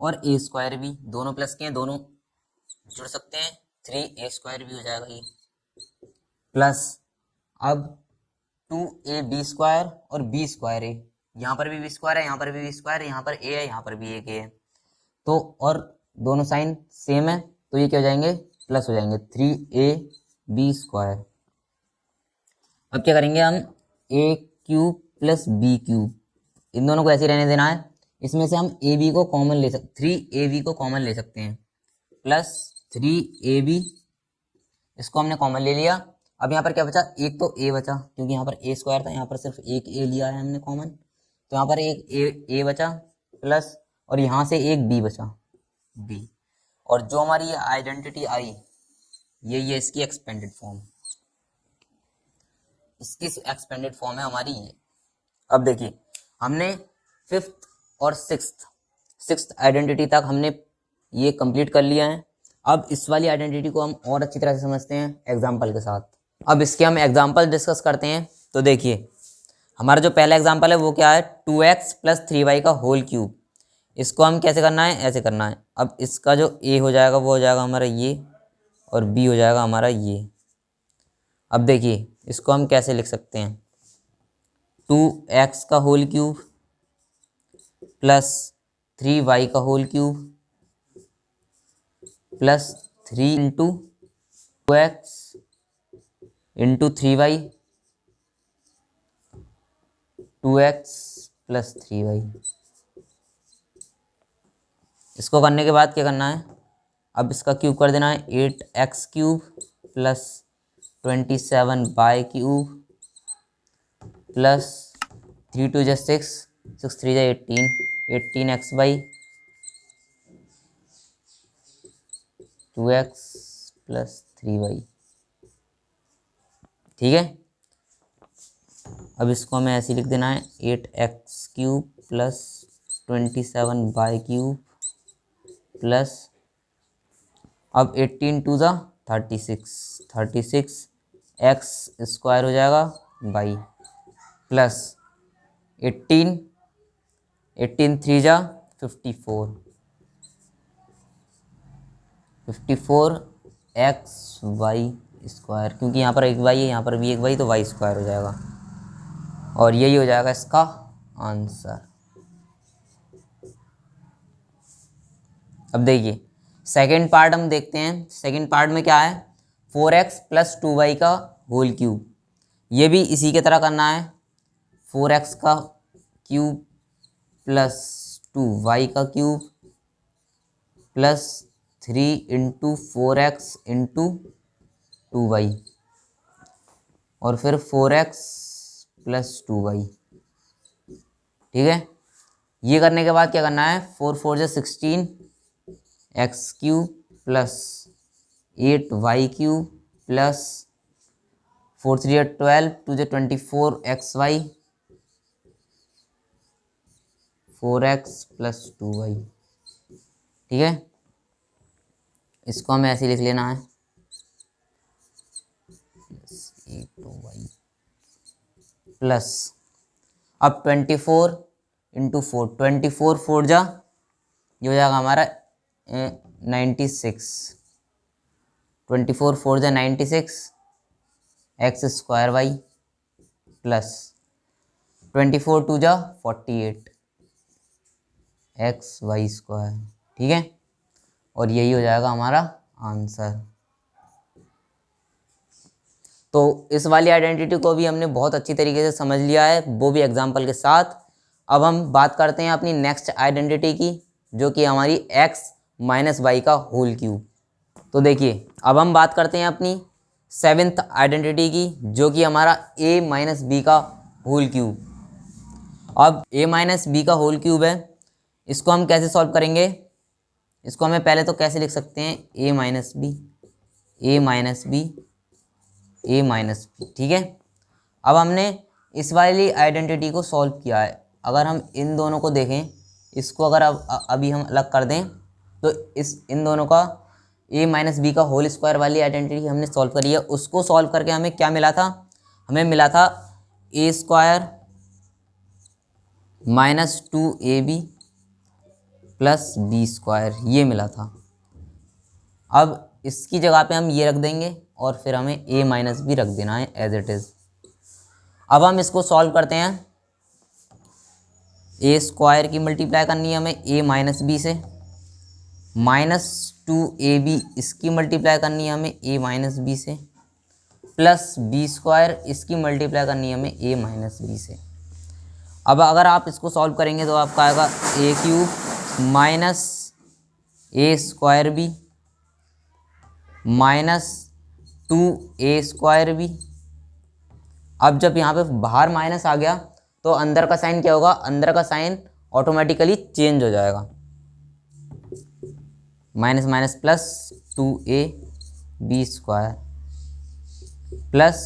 और a² भी दोनों प्लस के हैं, दोनों जुड़ सकते हैं, 3a² भी हो जाएगा ये प्लस। अब 2ab² और b²a, यहाँ पर भी b² है, यहाँ पर भी b² है, यहाँ पर a है, यहाँ पर भी एक a है, तो और दोनों साइन सेम है तो ये क्या हो जाएंगे प्लस हो जाएंगे, 3ab²। अब क्या करेंगे हम a³ प्लस b³, इन दोनों को ऐसे रहने देना है, इसमें से हम ab को कॉमन ले सकते, 3ab को कॉमन ले सकते हैं प्लस 3ab, इसको हमने कॉमन ले लिया। अब यहाँ पर क्या बचा, एक तो a बचा क्योंकि यहाँ पर a² था, यहाँ पर सिर्फ एक a लिया है हमने कॉमन, तो यहाँ पर एक a बचा प्लस और यहाँ से एक b बचा b, और जो हमारी ये आइडेंटिटी आई ये इसकी एक्सपेंडेड फॉर्म, इसकी एक्सपेंडेड फॉर्म है हमारी ये। अब देखिए हमने फिफ्थ और सिक्स्थ आइडेंटिटी तक हमने ये कंप्लीट कर लिया है। अब इस वाली आइडेंटिटी को हम और अच्छी तरह से समझते हैं एग्जाम्पल के साथ। अब इसके हम एग्जाम्पल डिस्कस करते हैं। तो देखिए हमारा जो पहला एग्जाम्पल है वो क्या है, 2x प्लस 3y का होल क्यूब। इसको हम कैसे करना है, ऐसे करना है। अब इसका जो a हो जाएगा वो हो जाएगा हमारा ये, और b हो जाएगा हमारा ये। अब देखिए इसको हम कैसे लिख सकते हैं, 2x का होल क्यूब प्लस 3y का whole cube plus 3 into 2x into 3y, 2x plus 3y। इसको करने के बाद क्या करना है, अब इसका क्यूब कर देना है, 8x³ प्लस 27y³ प्लस 3 2 जा 6, 6 3 जा 18, 18xy 2x प्लस 3y। ठीक है, अब इसको हमें ऐसे लिख देना है, 8x³ प्लस 27y³ प्लस, अब 18 2 जा 36, 36 x² हो जाएगा y प्लस 18 3 जा 54, 54 xy², क्योंकि यहाँ पर एक y है यहाँ पर भी एक y, तो y² हो जाएगा, और यही हो जाएगा इसका आंसर। अब देखिए सेकेंड पार्ट हम देखते हैं। सेकेंड पार्ट में क्या है, 4x प्लस 2y का होल क्यूब। ये भी इसी की तरह करना है, 4x का क्यूब प्लस 2y का cube plus 3 into 4x into 2y, और फिर 4x प्लस 2y। ठीक है, ये करने के बाद क्या करना है, 4 4 जा 16 x³ प्लस 8y³ प्लस 4 3 जा 12, 2 जा 24 xy, 4x प्लस 2y। ठीक है, इसको हमें ऐसे लिख लेना है, 8y प्लस, अब 24 इंटू 4, 24 4 जा, ये हो जाएगा हमारा 96, 24 4 जा 96 x² y प्लस 24 2 जा 48 xy²। ठीक है, और यही हो जाएगा हमारा आंसर। तो इस वाली आइडेंटिटी को भी हमने बहुत अच्छी तरीके से समझ लिया है, वो भी एग्जाम्पल के साथ। अब हम बात करते हैं अपनी नेक्स्ट आइडेंटिटी की, जो कि हमारी x माइनस वाई का होल क्यूब। तो देखिए अब हम बात करते हैं अपनी सेवेंथ आइडेंटिटी की, जो कि हमारा a माइनस बी का होल क्यूब। अब a माइनस बी का होल क्यूब है, इसको हम कैसे सॉल्व करेंगे? इसको हमें पहले तो कैसे लिख सकते हैं, a minus b, A minus b, A minus b, ठीक है। अब हमने इस वाली आइडेंटिटी को सॉल्व किया है। अगर हम इन दोनों को देखें, इसको अगर अभी हम अलग कर दें तो इन दोनों का a माइनस बी का होल स्क्वायर वाली आइडेंटिटी हमने सॉल्व करी है। उसको सॉल्व करके हमें क्या मिला था? हमें मिला था a square minus 2ab plus b square, ये मिला था। अब इसकी जगह पे हम ये रख देंगे और फिर हमें a माइनस बी रख देना है एज इट इज़। अब हम इसको सॉल्व करते हैं। a स्क्वायर की मल्टीप्लाई करनी है हमें a माइनस बी से, माइनस 2ab इसकी मल्टीप्लाई करनी है हमें a माइनस बी से, प्लस बी स्क्वायर इसकी मल्टीप्लाई करनी है हमें a माइनस बी से। अब अगर आप इसको सॉल्व करेंगे तो आपका आएगा a cube minus a square b minus 2a square b. अब जब यहाँ पे बाहर माइनस आ गया तो अंदर का साइन क्या होगा? अंदर का साइन ऑटोमेटिकली चेंज हो जाएगा, minus minus plus 2a b square plus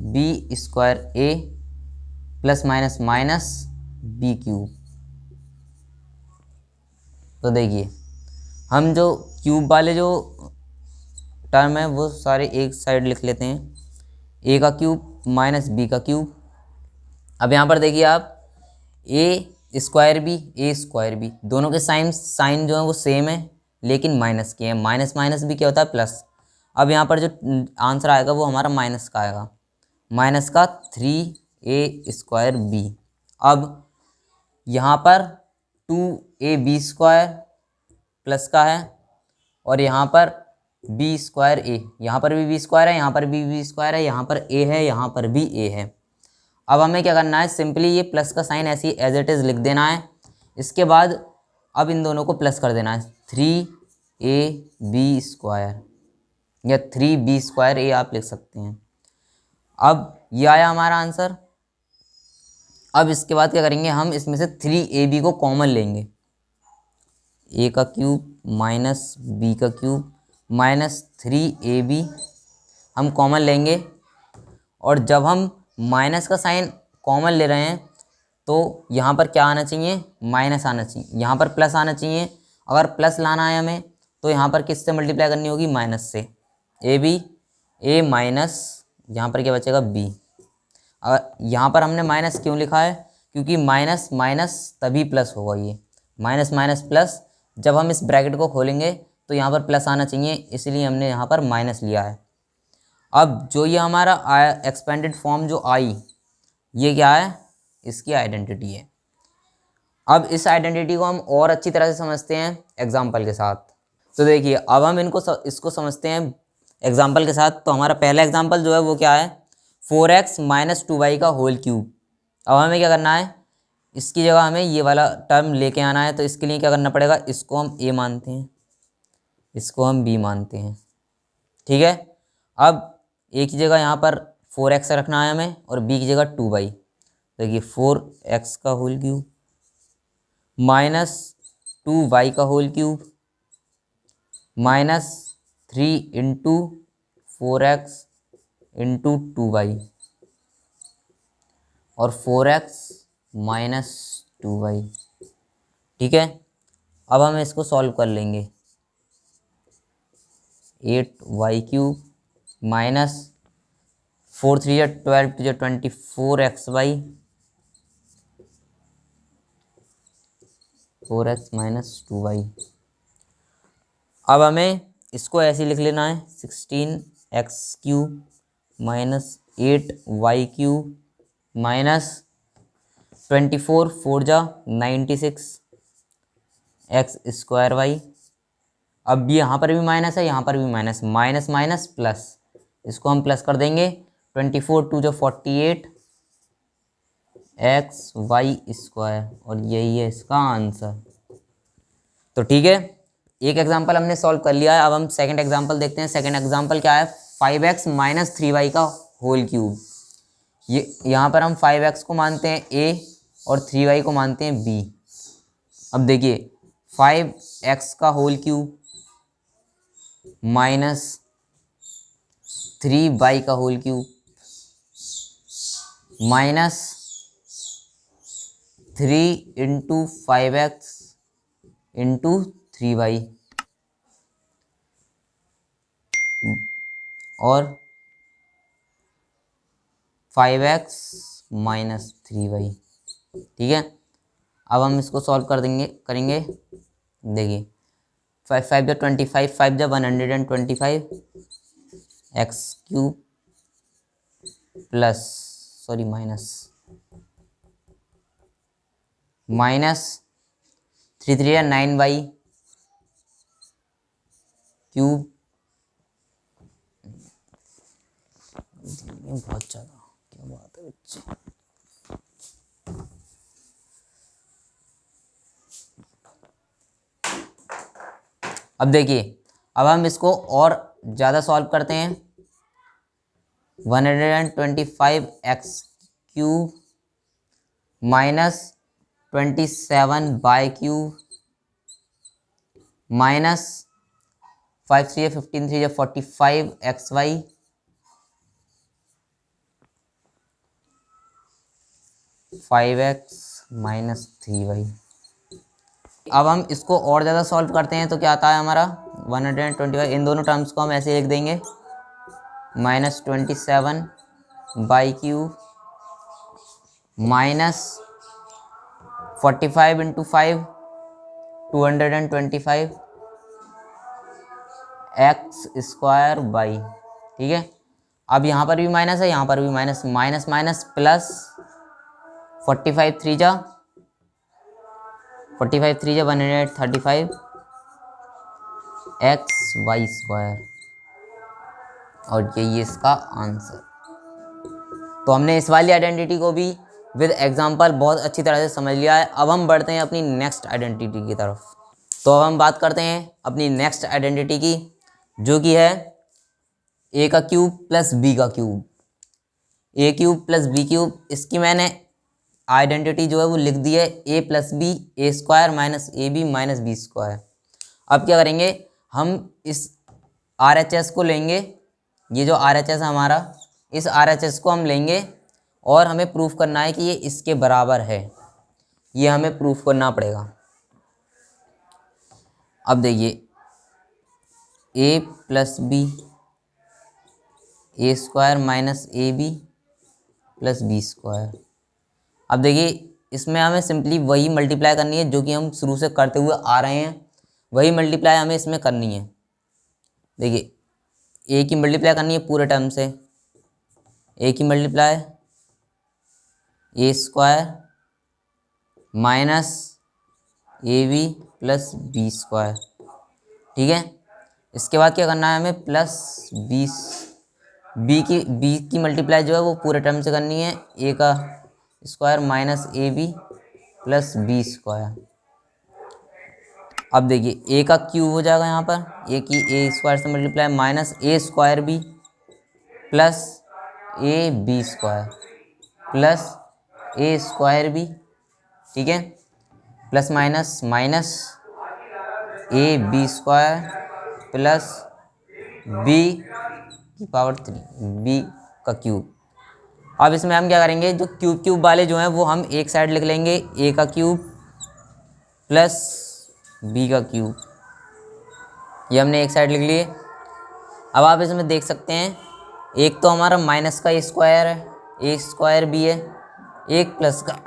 b square a plus minus minus b cube. तो देखिए हम जो क्यूब वाले जो टर्म है वो सारे एक साइड लिख लेते हैं, a का क्यूब माइनस बी का क्यूब। अब यहाँ पर देखिए आप a स्क्वायर बी दोनों के साइन जो है वो सेम है लेकिन माइनस के हैं। माइनस माइनस भी क्या होता है? प्लस। अब यहाँ पर जो आंसर आएगा वो हमारा माइनस का आएगा, माइनस का 3a स्क्वायर बी। अब यहाँ पर 2a बी स्क्वायर प्लस का है और यहाँ पर बी स्क्वायर ए, यहाँ पर भी बी स्क्वायर है, यहाँ पर भी बी स्क्वायर है, यहाँ पर ए है, यहाँ पर भी ए है। अब हमें क्या करना है? सिंपली ये प्लस का साइन ऐसे ही एज इट इज़ लिख देना है। इसके बाद अब इन दोनों को प्लस कर देना है, 3a बी स्क्वायर या 3b स्क्वायर ए आप लिख सकते हैं। अब ये आया हमारा आंसर। अब इसके बाद क्या करेंगे? हम इसमें से 3ab को कॉमन लेंगे, a का क्यूब माइनस बी का क्यूब माइनस 3ab हम कॉमन लेंगे। और जब हम माइनस का साइन कॉमन ले रहे हैं तो यहाँ पर क्या आना चाहिए? माइनस आना चाहिए, यहाँ पर प्लस आना चाहिए। अगर प्लस लाना है हमें तो यहाँ पर किससे मल्टीप्लाई करनी होगी? माइनस से। a माइनस यहाँ पर क्या बचेगा? b। अगर यहाँ पर हमने माइनस क्यों लिखा है? क्योंकि माइनस माइनस तभी प्लस होगा, ये माइनस माइनस प्लस। जब हम इस ब्रैकेट को खोलेंगे तो यहाँ पर प्लस आना चाहिए, इसलिए हमने यहाँ पर माइनस लिया है। अब जो ये हमारा एक्सपेंडेड फॉर्म जो आई, ये क्या है? इसकी आइडेंटिटी है। अब इस आइडेंटिटी को हम और अच्छी तरह से समझते हैं एग्जाम्पल के साथ। तो देखिए अब हम इसको समझते हैं एग्जाम्पल के साथ। तो हमारा पहला एग्जाम्पल जो है वो क्या है? 4x माइनस 2y का होल क्यूब। अब हमें क्या करना है? इसकी जगह हमें ये वाला टर्म लेके आना है। तो इसके लिए क्या करना पड़ेगा? इसको हम a मानते हैं, इसको हम b मानते हैं, ठीक है। अब a की जगह यहाँ पर 4x रखना है हमें और b की जगह 2y। देखिए 4x का होल क्यूब माइनस 2y का whole cube minus 3 into 4x into 2y और 4x माइनस 2y, ठीक है। अब हम इसको सॉल्व कर लेंगे। 8y क्यूब माइनस 4 3 या 12 2 24xy 4x माइनस 2y। अब हमें इसको ऐसे लिख लेना है, 16x cube minus 8y cube minus 24 4 जा 96 x स्क्वायर वाई। अब यहाँ पर भी माइनस है, यहाँ पर भी माइनस, माइनस माइनस प्लस, इसको हम प्लस कर देंगे। 24 2 जो 48 एक्स वाई स्क्वायर, और यही है इसका आंसर। तो ठीक है, एक एग्जांपल हमने सॉल्व कर लिया है। अब हम सेकंड एग्जांपल देखते हैं। सेकंड एग्जांपल क्या है? 5x माइनस 3y का होल क्यूब। ये यहाँ पर हम 5x को मानते हैं a और 3y को मानते हैं b। अब देखिए 5x का होल क्यूब माइनस 3y का whole cube minus 3 into 5x into 3y और 5x माइनस 3y। ठीक है, अब हम इसको सॉल्व करेंगे। देखिए 5 5 जा 25, 5 जा 125 x cube plus sorry minus 3 3 9y cube, बहुत ज़्यादा क्या बात है बच्चे। अब देखिए, अब हम इसको और ज़्यादा सॉल्व करते हैं। 125 x cube minus 27 y cube minus 5 3 15 3 45 x y five x minus 3y। अब हम इसको और ज़्यादा सॉल्व करते हैं तो क्या आता है हमारा 125। इन दोनों टर्म्स को हम ऐसे लिख देंगे minus 27 y cube minus 45 into 5 225 x square by. ठीक है, अब यहाँ पर भी माइनस है, यहाँ पर भी माइनस, माइनस माइनस प्लस 45 3 जा 135 एक्स वाई स्क्वायर, और यही इसका आंसर। तो हमने इस वाली आइडेंटिटी को भी विद एग्जांपल बहुत अच्छी तरह से समझ लिया है। अब हम बढ़ते हैं अपनी नेक्स्ट आइडेंटिटी की तरफ। तो अब हम बात करते हैं अपनी नेक्स्ट आइडेंटिटी की, जो कि है ए का क्यूब प्लस बी का cube. A cube plus b cube, इसकी मैंने आइडेंटिटी जो है वो लिख दी है a plus B a square minus A B minus B square. अब क्या करेंगे, हम इस आर एच एस को लेंगे, ये जो आर एच एस है हमारा, इस आर एच एस को हम लेंगे और हमें प्रूफ करना है कि ये इसके बराबर है। ये हमें प्रूफ करना पड़ेगा। अब देखिए a plus B a square minus A B plus b square. अब देखिए इसमें हमें सिंपली वही मल्टीप्लाई करनी है जो कि हम शुरू से करते हुए आ रहे हैं, वही मल्टीप्लाई हमें इसमें करनी है। देखिए ए की मल्टीप्लाई करनी है पूरे टर्म से, ए की multiply a square minus A B plus b square. ठीक है, इसके बाद क्या करना है हमें, प्लस बी की मल्टीप्लाई जो है वो पूरे टर्म से करनी है, ए का square minus A B plus b square. अब देखिए ए का क्यूब हो जाएगा यहाँ पर, ए की ए स्क्वायर से multiply minus a square b plus A b square plus a square b. ठीक है, प्लस माइनस माइनस ए बी स्क्वायर प्लस बी की पावर 3 बी का क्यूब। अब इसमें हम क्या करेंगे, जो क्यूब वाले जो हैं वो हम एक साइड लिख लेंगे, ए का क्यूब प्लस बी का क्यूब, ये हमने एक साइड लिख लिए। अब आप इसमें देख सकते हैं, एक तो हमारा माइनस का स्क्वायर है, ए स्क्वायर भी है, एक प्लस का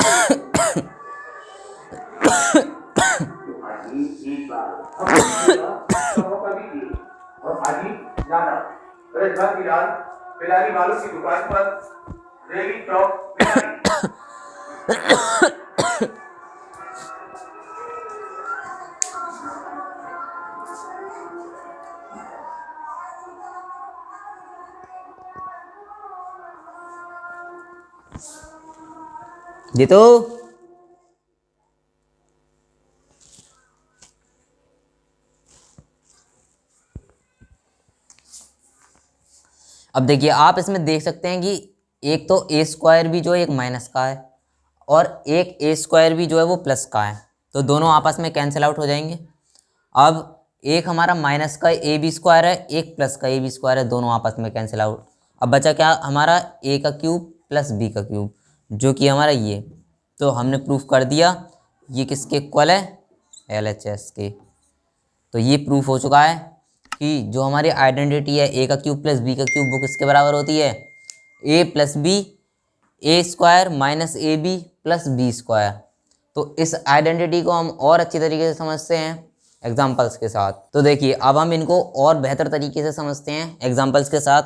ये तो अब देखिए आप इसमें देख सकते हैं कि एक तो ए स्क्वायर भी जो एक माइनस का है, और एक ए स्क्वायर भी जो है वो प्लस का है, तो दोनों आपस में कैंसिल आउट हो जाएंगे। अब एक हमारा माइनस का ए बी स्क्वायर है, एक प्लस का ए बी स्क्वायर है, दोनों आपस में कैंसिल आउट। अब बचा क्या हमारा, ए का क्यूब प्लस बी का क्यूब, जो कि हमारा ये, तो हमने प्रूफ कर दिया ये किसके इक्वल है, LHS के। तो ये प्रूफ हो चुका है कि जो हमारी आइडेंटिटी है ए का क्यूब प्लस बी का क्यूब वो किसके बराबर होती है, a plus B, a square minus A B plus b square. तो इस आइडेंटिटी को हम और अच्छी तरीके से समझते हैं एग्जाम्पल्स के साथ। तो देखिए अब हम इनको और बेहतर तरीके से समझते हैं एग्जाम्पल्स के साथ।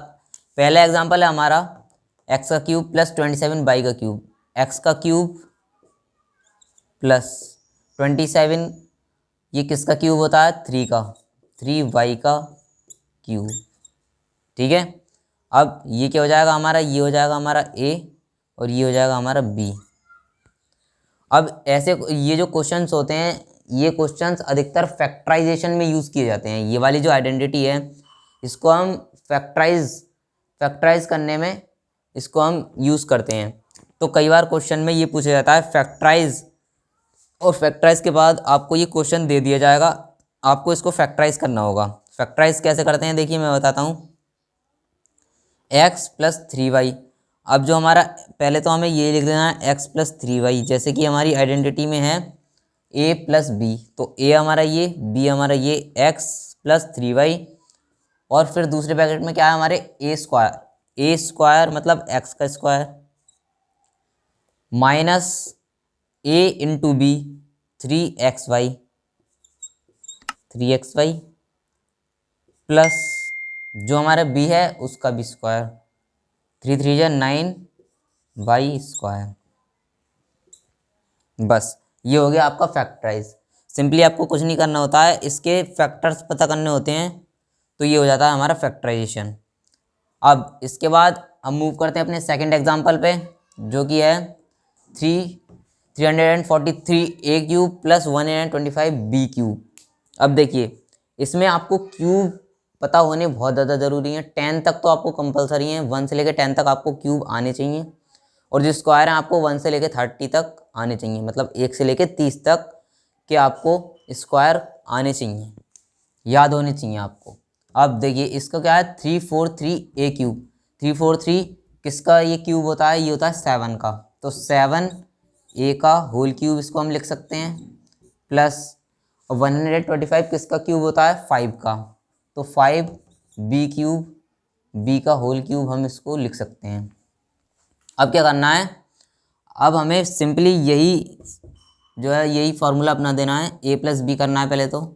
पहला एग्जाम्पल है हमारा एक्स का क्यूब प्लस 27 वाई का क्यूब। एक्स का क्यूब प्लस 27, ये किसका क्यूब होता है, 3 का, 3y का क्यूब। ठीक है, अब ये क्या हो जाएगा हमारा, ये हो जाएगा हमारा a और ये हो जाएगा हमारा b। अब ऐसे ये जो क्वेश्चंस होते हैं, ये क्वेश्चंस अधिकतर फैक्टराइजेशन में यूज़ किए जाते हैं। ये वाली जो आइडेंटिटी है इसको हम फैक्टराइज करने में इसको हम यूज़ करते हैं। तो कई बार क्वेश्चन में ये पूछा जाता है फैक्टराइज, और फैक्टराइज के बाद आपको ये क्वेश्चन दे दिया जाएगा, आपको इसको फैक्टराइज करना होगा। फैक्टराइज कैसे करते हैं देखिए मैं बताता हूँ। x प्लस 3y, अब जो हमारा पहले तो हमें ये लिख देना है x प्लस 3y, जैसे कि हमारी आइडेंटिटी में है a प्लस बी, तो a हमारा ये, b हमारा ये, x प्लस 3y, और फिर दूसरे ब्रैकेट में क्या है हमारे a स्क्वायर मतलब x का square minus a into b 3xy plus जो हमारा b है उसका b स्क्वायर, 3 3 जा 9 y स्क्वायर। बस ये हो गया आपका फैक्टराइज। सिंपली आपको कुछ नहीं करना होता है, इसके फैक्टर्स पता करने होते हैं, तो ये हो जाता है हमारा फैक्टराइजेशन। अब इसके बाद हम मूव करते हैं अपने सेकंड एग्जांपल पे, जो कि है 343 ए क्यूब प्लस 125 बी क्यूब। अब देखिए इसमें आपको क्यूब पता होने बहुत ज़्यादा ज़रूरी है। 10 तक तो आपको कंपलसरी है, 1 से लेकर 10 तक आपको क्यूब आने चाहिए, और जो स्क्वायर है आपको 1 से लेकर 30 तक आने चाहिए, मतलब 1 से लेकर 30 तक के आपको स्क्वायर आने चाहिए, याद होने चाहिए आपको। अब देखिए इसका क्या है, 343 ए क्यूब, 343 किसका ये क्यूब होता है, ये होता है 7 का, तो 7 ए का होल क्यूब इसको हम लिख सकते हैं, प्लस 125 किसका क्यूब होता है, 5 का, तो 5 बी क्यूब, बी का होल क्यूब हम इसको लिख सकते हैं। अब क्या करना है, अब हमें सिंपली यही जो है यही फार्मूला अपना देना है, ए प्लस बी करना है पहले तो,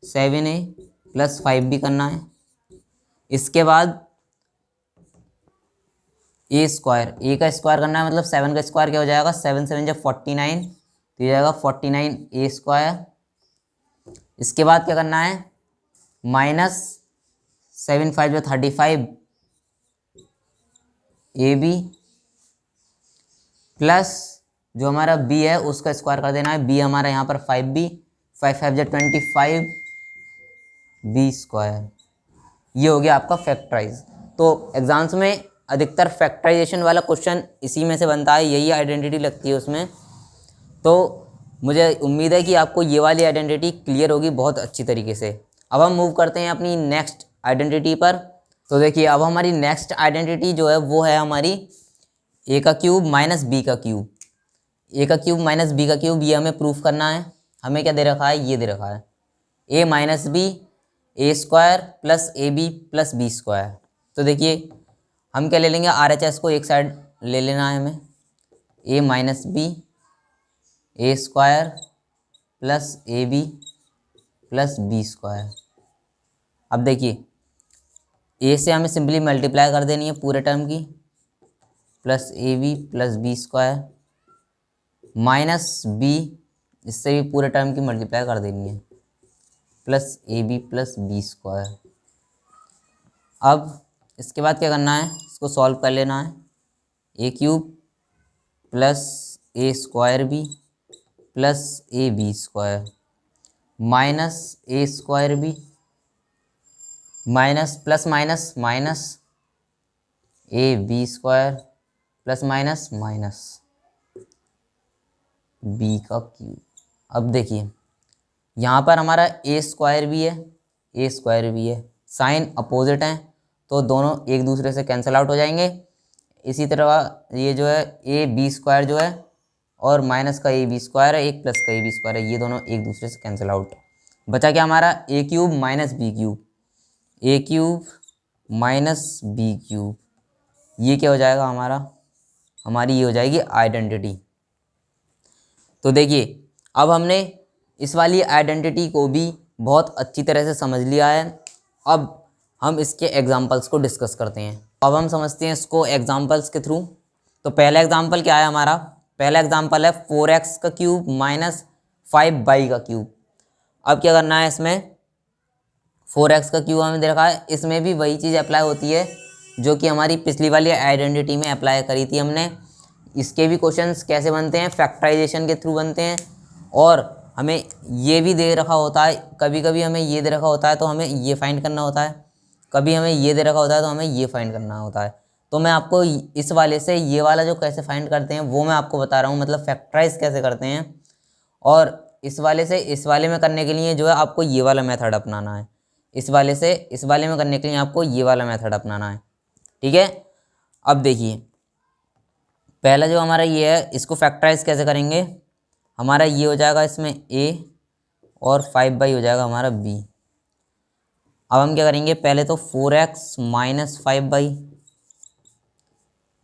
7a प्लस 5b करना है। इसके बाद ए स्क्वायर, ए का स्क्वायर करना है, मतलब 7 का स्क्वायर क्या हो जाएगा, 7 7 जब 49, तो ये जाएगा 49 ए स्क्वायर। इसके बाद क्या करना है, माइनस 7 5 जो 35 ए बी, प्लस जो हमारा b है उसका स्क्वायर कर देना है, b हमारा यहाँ पर 5b, 5 5 जो 25 बी स्क्वायर। ये हो गया आपका फैक्टराइज। तो एग्जाम्स में अधिकतर फैक्टराइजेशन वाला क्वेश्चन इसी में से बनता है, यही आइडेंटिटी लगती है उसमें। तो मुझे उम्मीद है कि आपको ये वाली आइडेंटिटी क्लियर होगी बहुत अच्छी तरीके से। अब हम मूव करते हैं अपनी नेक्स्ट आइडेंटिटी पर। तो देखिए अब हमारी नेक्स्ट आइडेंटिटी जो है वो है हमारी ए का क्यूब माइनस बी का क्यूब। ए का क्यूब माइनस बी का क्यूब, ये हमें प्रूफ करना है। हमें क्या दे रखा है, ये दे रखा है a minus b a square plus A B plus b square. तो देखिए हम क्या ले लेंगे, RHS को एक साइड ले लेना है हमें, a minus b a square plus A B plus b square. अब देखिए ए से हमें सिंपली मल्टीप्लाई कर देनी है पूरे टर्म की, plus A B plus b square minus b, इससे भी पूरे टर्म की मल्टीप्लाई कर देनी है, plus A B plus b square. अब इसके बाद क्या करना है, इसको सॉल्व कर लेना है, a cube plus a square b plus A b square minus a square b minus plus minus minus A b square plus minus minus. B का क्यूब। अब देखिए यहाँ पर हमारा ए स्क्वायर भी है, ए स्क्वायर भी है, साइन अपोजिट हैं तो दोनों एक दूसरे से कैंसिल आउट हो जाएंगे। इसी तरह ये जो है ए बी स्क्वायर जो है और माइनस का ए बी स्क्वायर है, एक प्लस का ए बी स्क्वायर है, ये दोनों एक दूसरे से कैंसिल आउट। बचा क्या हमारा ए cube minus b cube, a cube minus b cube, ये क्या हो जाएगा हमारी ये हो जाएगी आइडेंटिटी। तो देखिए अब हमने इस वाली आइडेंटिटी को भी बहुत अच्छी तरह से समझ लिया है। अब हम इसके एग्जांपल्स को डिस्कस करते हैं। अब हम समझते हैं इसको एग्जांपल्स के थ्रू। तो पहला एग्जांपल क्या है हमारा, पहला एग्जांपल है 4x का क्यूब माइनस 5y का क्यूब। अब क्या करना है इसमें, 4x का क्यूब हमें दे रखा है, इसमें भी वही चीज़ अप्लाई होती है जो कि हमारी पिछली वाली आइडेंटिटी में अप्लाई करी थी हमने। इसके भी क्वेश्चंस कैसे बनते हैं, फैक्टराइजेशन के थ्रू बनते हैं। और हमें ये भी दे रखा होता है, कभी कभी हमें ये दे रखा होता है तो हमें ये फाइंड करना होता है, कभी हमें ये दे रखा होता है तो हमें ये फाइंड करना होता है। तो मैं आपको इस वाले से ये वाला जो कैसे फाइंड करते हैं वो मैं आपको बता रहा हूँ, मतलब फैक्टराइज कैसे करते हैं। और इस वाले से इस वाले में करने के लिए जो है आपको ये वाला मेथड अपनाना है, इस वाले से इस वाले में करने के लिए आपको ये वाला मेथड अपनाना है। ठीक है, अब देखिए पहला जो हमारा ये है इसको फैक्टराइज कैसे करेंगे, हमारा ये हो जाएगा इसमें a और 5y हो जाएगा हमारा b। अब हम क्या करेंगे, पहले तो 4x माइनस 5y,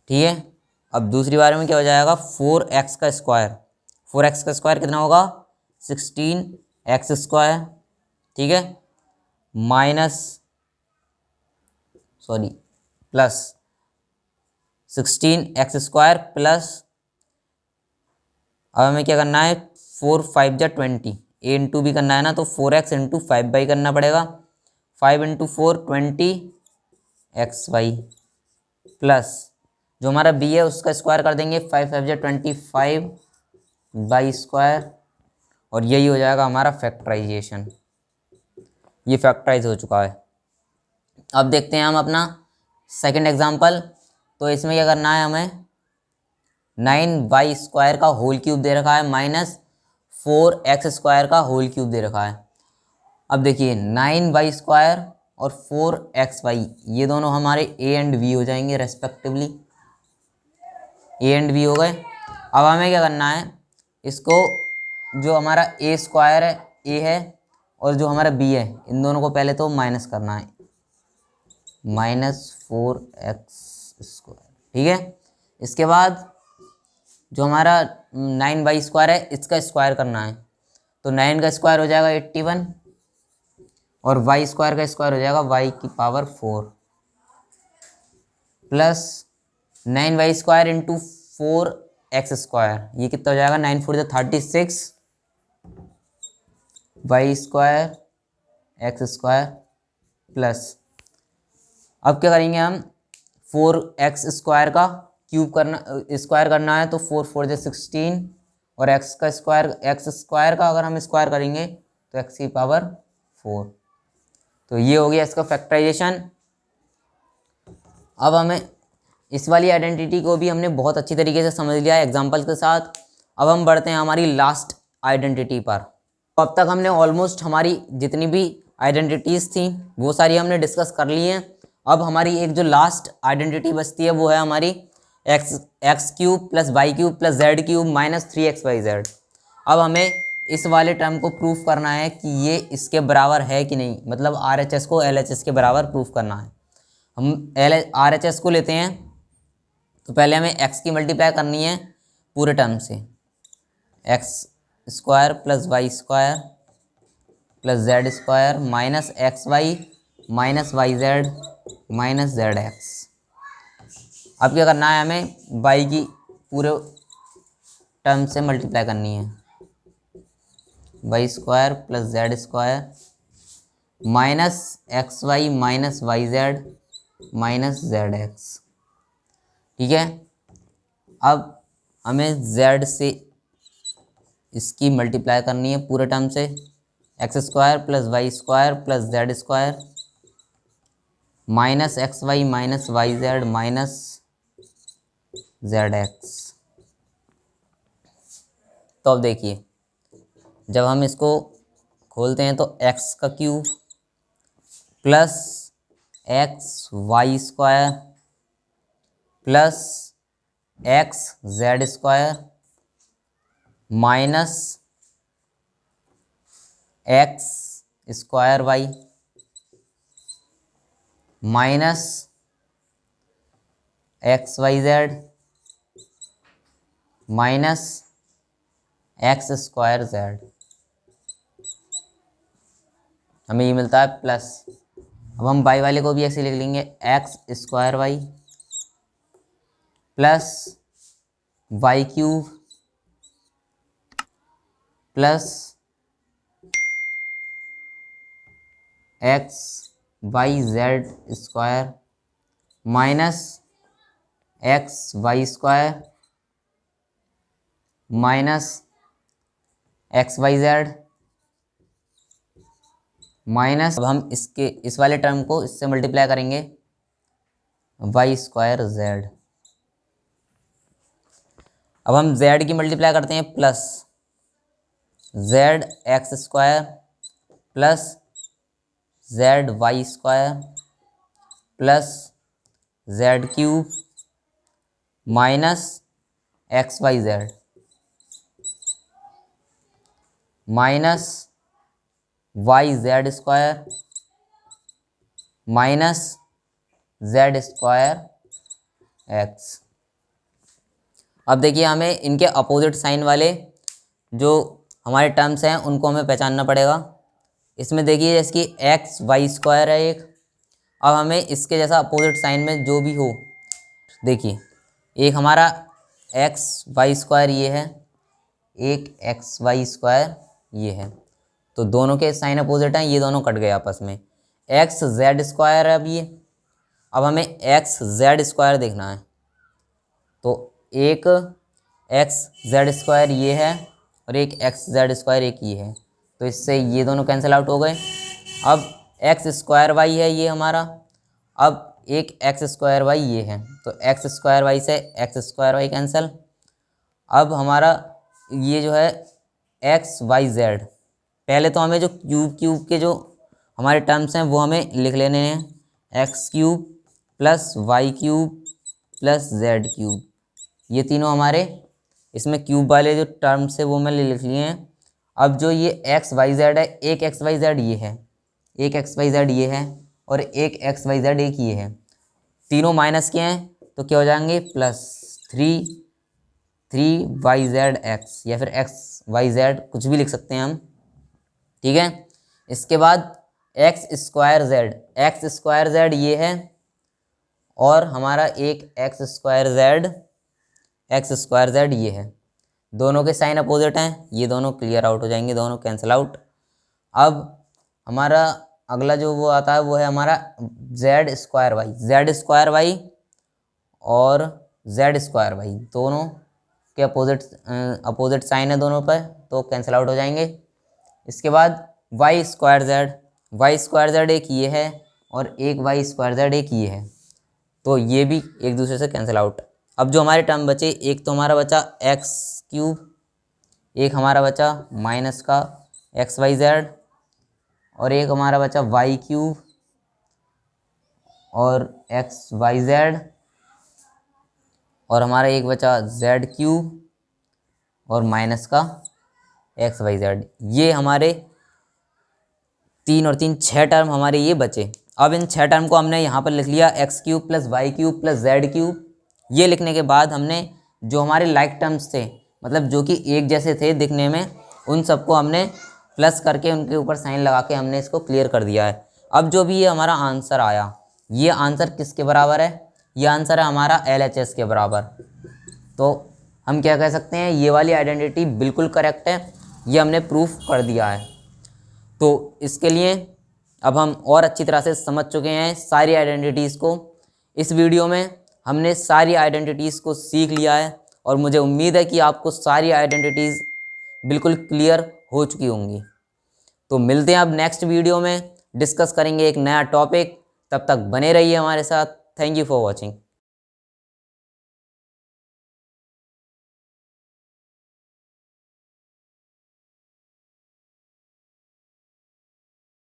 ठीक है। अब दूसरी बार में क्या हो जाएगा 4x का स्क्वायर, 4x का स्क्वायर कितना होगा 16x स्क्वायर, ठीक है, minus plus 16x square plus, अब हमें क्या करना है 4 5 जा 20, ए इंटू भी करना है ना, तो 4x इंटू 5y करना पड़ेगा, 5 इंटू 4 20xy प्लस जो हमारा b है उसका स्क्वायर कर देंगे, 5 5 जा 25 बाई स्क्वायर, और यही हो जाएगा हमारा फैक्टराइजेशन। ये फैक्टराइज हो चुका है। अब देखते हैं हम अपना सेकंड एग्जांपल। तो इसमें क्या करना है, हमें 9y स्क्वायर का होल क्यूब दे रखा है माइनस 4x स्क्वायर का होल क्यूब दे रखा है। अब देखिए 9y स्क्वायर और 4xy ये दोनों हमारे a एंड b हो जाएंगे रेस्पेक्टिवली, a एंड b हो गए। अब हमें क्या करना है, इसको जो हमारा a स्क्वायर है a है और जो हमारा b है इन दोनों को पहले तो माइनस करना है, माइनस 4x स्क्वायर, ठीक है। इसके बाद जो हमारा 9y स्क्वायर है इसका स्क्वायर करना है, तो 9 का स्क्वायर हो जाएगा 81 और y स्क्वायर का स्क्वायर हो जाएगा y की power 4 plus 9y square into 4x square, ये कितना हो जाएगा 9 4 36 y square x square plus, अब क्या करेंगे हम 4x स्क्वायर का क्यूब करना स्क्वायर करना है, तो 4 4 जा 16 और x का स्क्वायर x स्क्वायर का अगर हम स्क्वायर करेंगे तो x की पावर 4। तो ये हो गया इसका फैक्टराइजेशन। अब हमें इस वाली आइडेंटिटी को भी हमने बहुत अच्छी तरीके से समझ लिया है एग्जाम्पल के साथ। अब हम बढ़ते हैं हमारी लास्ट आइडेंटिटी पर। तो अब तक हमने ऑलमोस्ट हमारी जितनी भी आइडेंटिटीज़ थी वो सारी हमने डिस्कस कर ली हैं। अब हमारी एक जो लास्ट आइडेंटिटी बचती है वो है हमारी x cube plus y cube plus z cube minus 3xyz। अब हमें इस वाले टर्म को प्रूफ करना है कि ये इसके बराबर है कि नहीं, मतलब RHS को LHS के बराबर प्रूफ करना है। हम RHS को लेते हैं, तो पहले हमें x की मल्टीप्लाई करनी है पूरे टर्म से, x square plus y square plus z square minus XY minus YZ minus ZX। अब क्या करना है, हमें y की पूरे टर्म से मल्टीप्लाई करनी है, y square plus z square minus XY minus YZ minus ZX, ठीक है। अब हमें z से इसकी मल्टीप्लाई करनी है पूरे टर्म से, x square plus y square plus z square minus XY minus YZ minus ZX तो अब देखिए, जब हम इसको खोलते हैं तो एक्स का cube plus x y square plus x z square minus x square y minus x y z minus x square z, हमें ये मिलता है प्लस। अब हम वाई वाले को भी ऐसे लिख लेंगे, x square y plus y cube plus x y z square minus x y square minus x y z minus, अब हम इसके इस वाले टर्म को इससे मल्टीप्लाई करेंगे, वाई स्क्वायर जेड। अब हम जेड की मल्टीप्लाई करते हैं, plus z x square plus z y square plus z cube minus x y z minus y z square minus z square x. अब देखिए, हमें इनके अपोजिट साइन वाले जो हमारे टर्म्स हैं उनको हमें पहचानना पड़ेगा। इसमें देखिए, जैसे कि एक्स वाई स्क्वायर है एक, अब हमें इसके जैसा अपोजिट साइन में जो भी हो, देखिए एक हमारा एक्स वाई स्क्वायर ये है, एक एक्स वाई स्क्वायर ये है, तो दोनों के साइन अपोजिट हैं, ये दोनों कट गए आपस में। एक्स जेड स्क्वायर है अब ये, अब हमें एक्स जेड स्क्वायर देखना है, तो एक एक्स जेड स्क्वायर ये है और एक एक्स जेड स्क्वायर एक ये है, तो इससे ये दोनों कैंसिल आउट हो गए। अब एक्स स्क्वायर वाई है ये हमारा, अब एक एक्स स्क्वायर वाई ये है, तो एक्स स्क्वायर वाई से एक्स स्क्वायर वाई कैंसिल। अब हमारा ये जो है एक्स वाई जेड, पहले तो हमें जो क्यूब के जो हमारे टर्म्स हैं वो हमें लिख लेने हैं, x cube plus y cube plus z cube, ये तीनों हमारे इसमें क्यूब वाले जो टर्म्स है वो मैंने लिख लिए हैं। अब जो ये एक्स वाई जेड है, एक एक्स वाई जेड ये है, एक एक्स वाई जेड ये है और एक एक्स वाई जेड एक ये है, तीनों माइनस के हैं तो क्या हो जाएंगे, plus three y z x, या फिर एक्स वाई जेड कुछ भी लिख सकते हैं हम, ठीक है। इसके बाद एक्स स्क्वायर जेड ये है और हमारा एक एक्स स्क्वायर जेड ये है, दोनों के साइन अपोजिट हैं, ये दोनों क्लियर आउट हो जाएंगे, दोनों कैंसिल आउट। अब हमारा अगला जो वो आता है वो है हमारा जेड स्क्वायर वाई और जेड स्क्वायर वाई, दोनों के अपोजिट साइन है दोनों पर, तो कैंसिल आउट हो जाएंगे। इसके बाद वाई स्क्वायर जेड एक ये है और एक वाई स्क्वायर जेड एक ये है, तो ये भी एक दूसरे से कैंसिल आउट। अब जो हमारे टर्म बचे, एक तो हमारा बचा एक्स क्यूब, एक हमारा बचा माइनस का एक्स वाई जेड और एक हमारा बचा वाई क्यूब और एक्स वाई जेड और हमारा एक बचा जेड क्यूब और माइनस का एक्स वाई जेड। ये हमारे 3 और 3 6 टर्म हमारे ये बचे। अब इन 6 टर्म को हमने यहाँ पर लिख लिया, x cube plus y cube plus z cube. ये लिखने के बाद हमने जो हमारे लाइक टर्म्स थे, मतलब जो कि एक जैसे थे दिखने में, उन सबको हमने प्लस करके उनके ऊपर साइन लगा के हमने इसको क्लियर कर दिया है। अब जो भी ये हमारा आंसर आया, ये आंसर किसके बराबर है, ये आंसर है हमारा LHS के बराबर। तो हम क्या कह सकते हैं, ये वाली आइडेंटिटी बिल्कुल करेक्ट है, ये हमने प्रूफ कर दिया है। तो इसके लिए अब हम और अच्छी तरह से समझ चुके हैं सारी आइडेंटिटीज़ को। इस वीडियो में हमने सारी आइडेंटिटीज़ को सीख लिया है और मुझे उम्मीद है कि आपको सारी आइडेंटिटीज़ बिल्कुल क्लियर हो चुकी होंगी। तो मिलते हैं अब नेक्स्ट वीडियो में, डिस्कस करेंगे एक नया टॉपिक। तब तक बने रहिए हमारे साथ। Thank you for watching.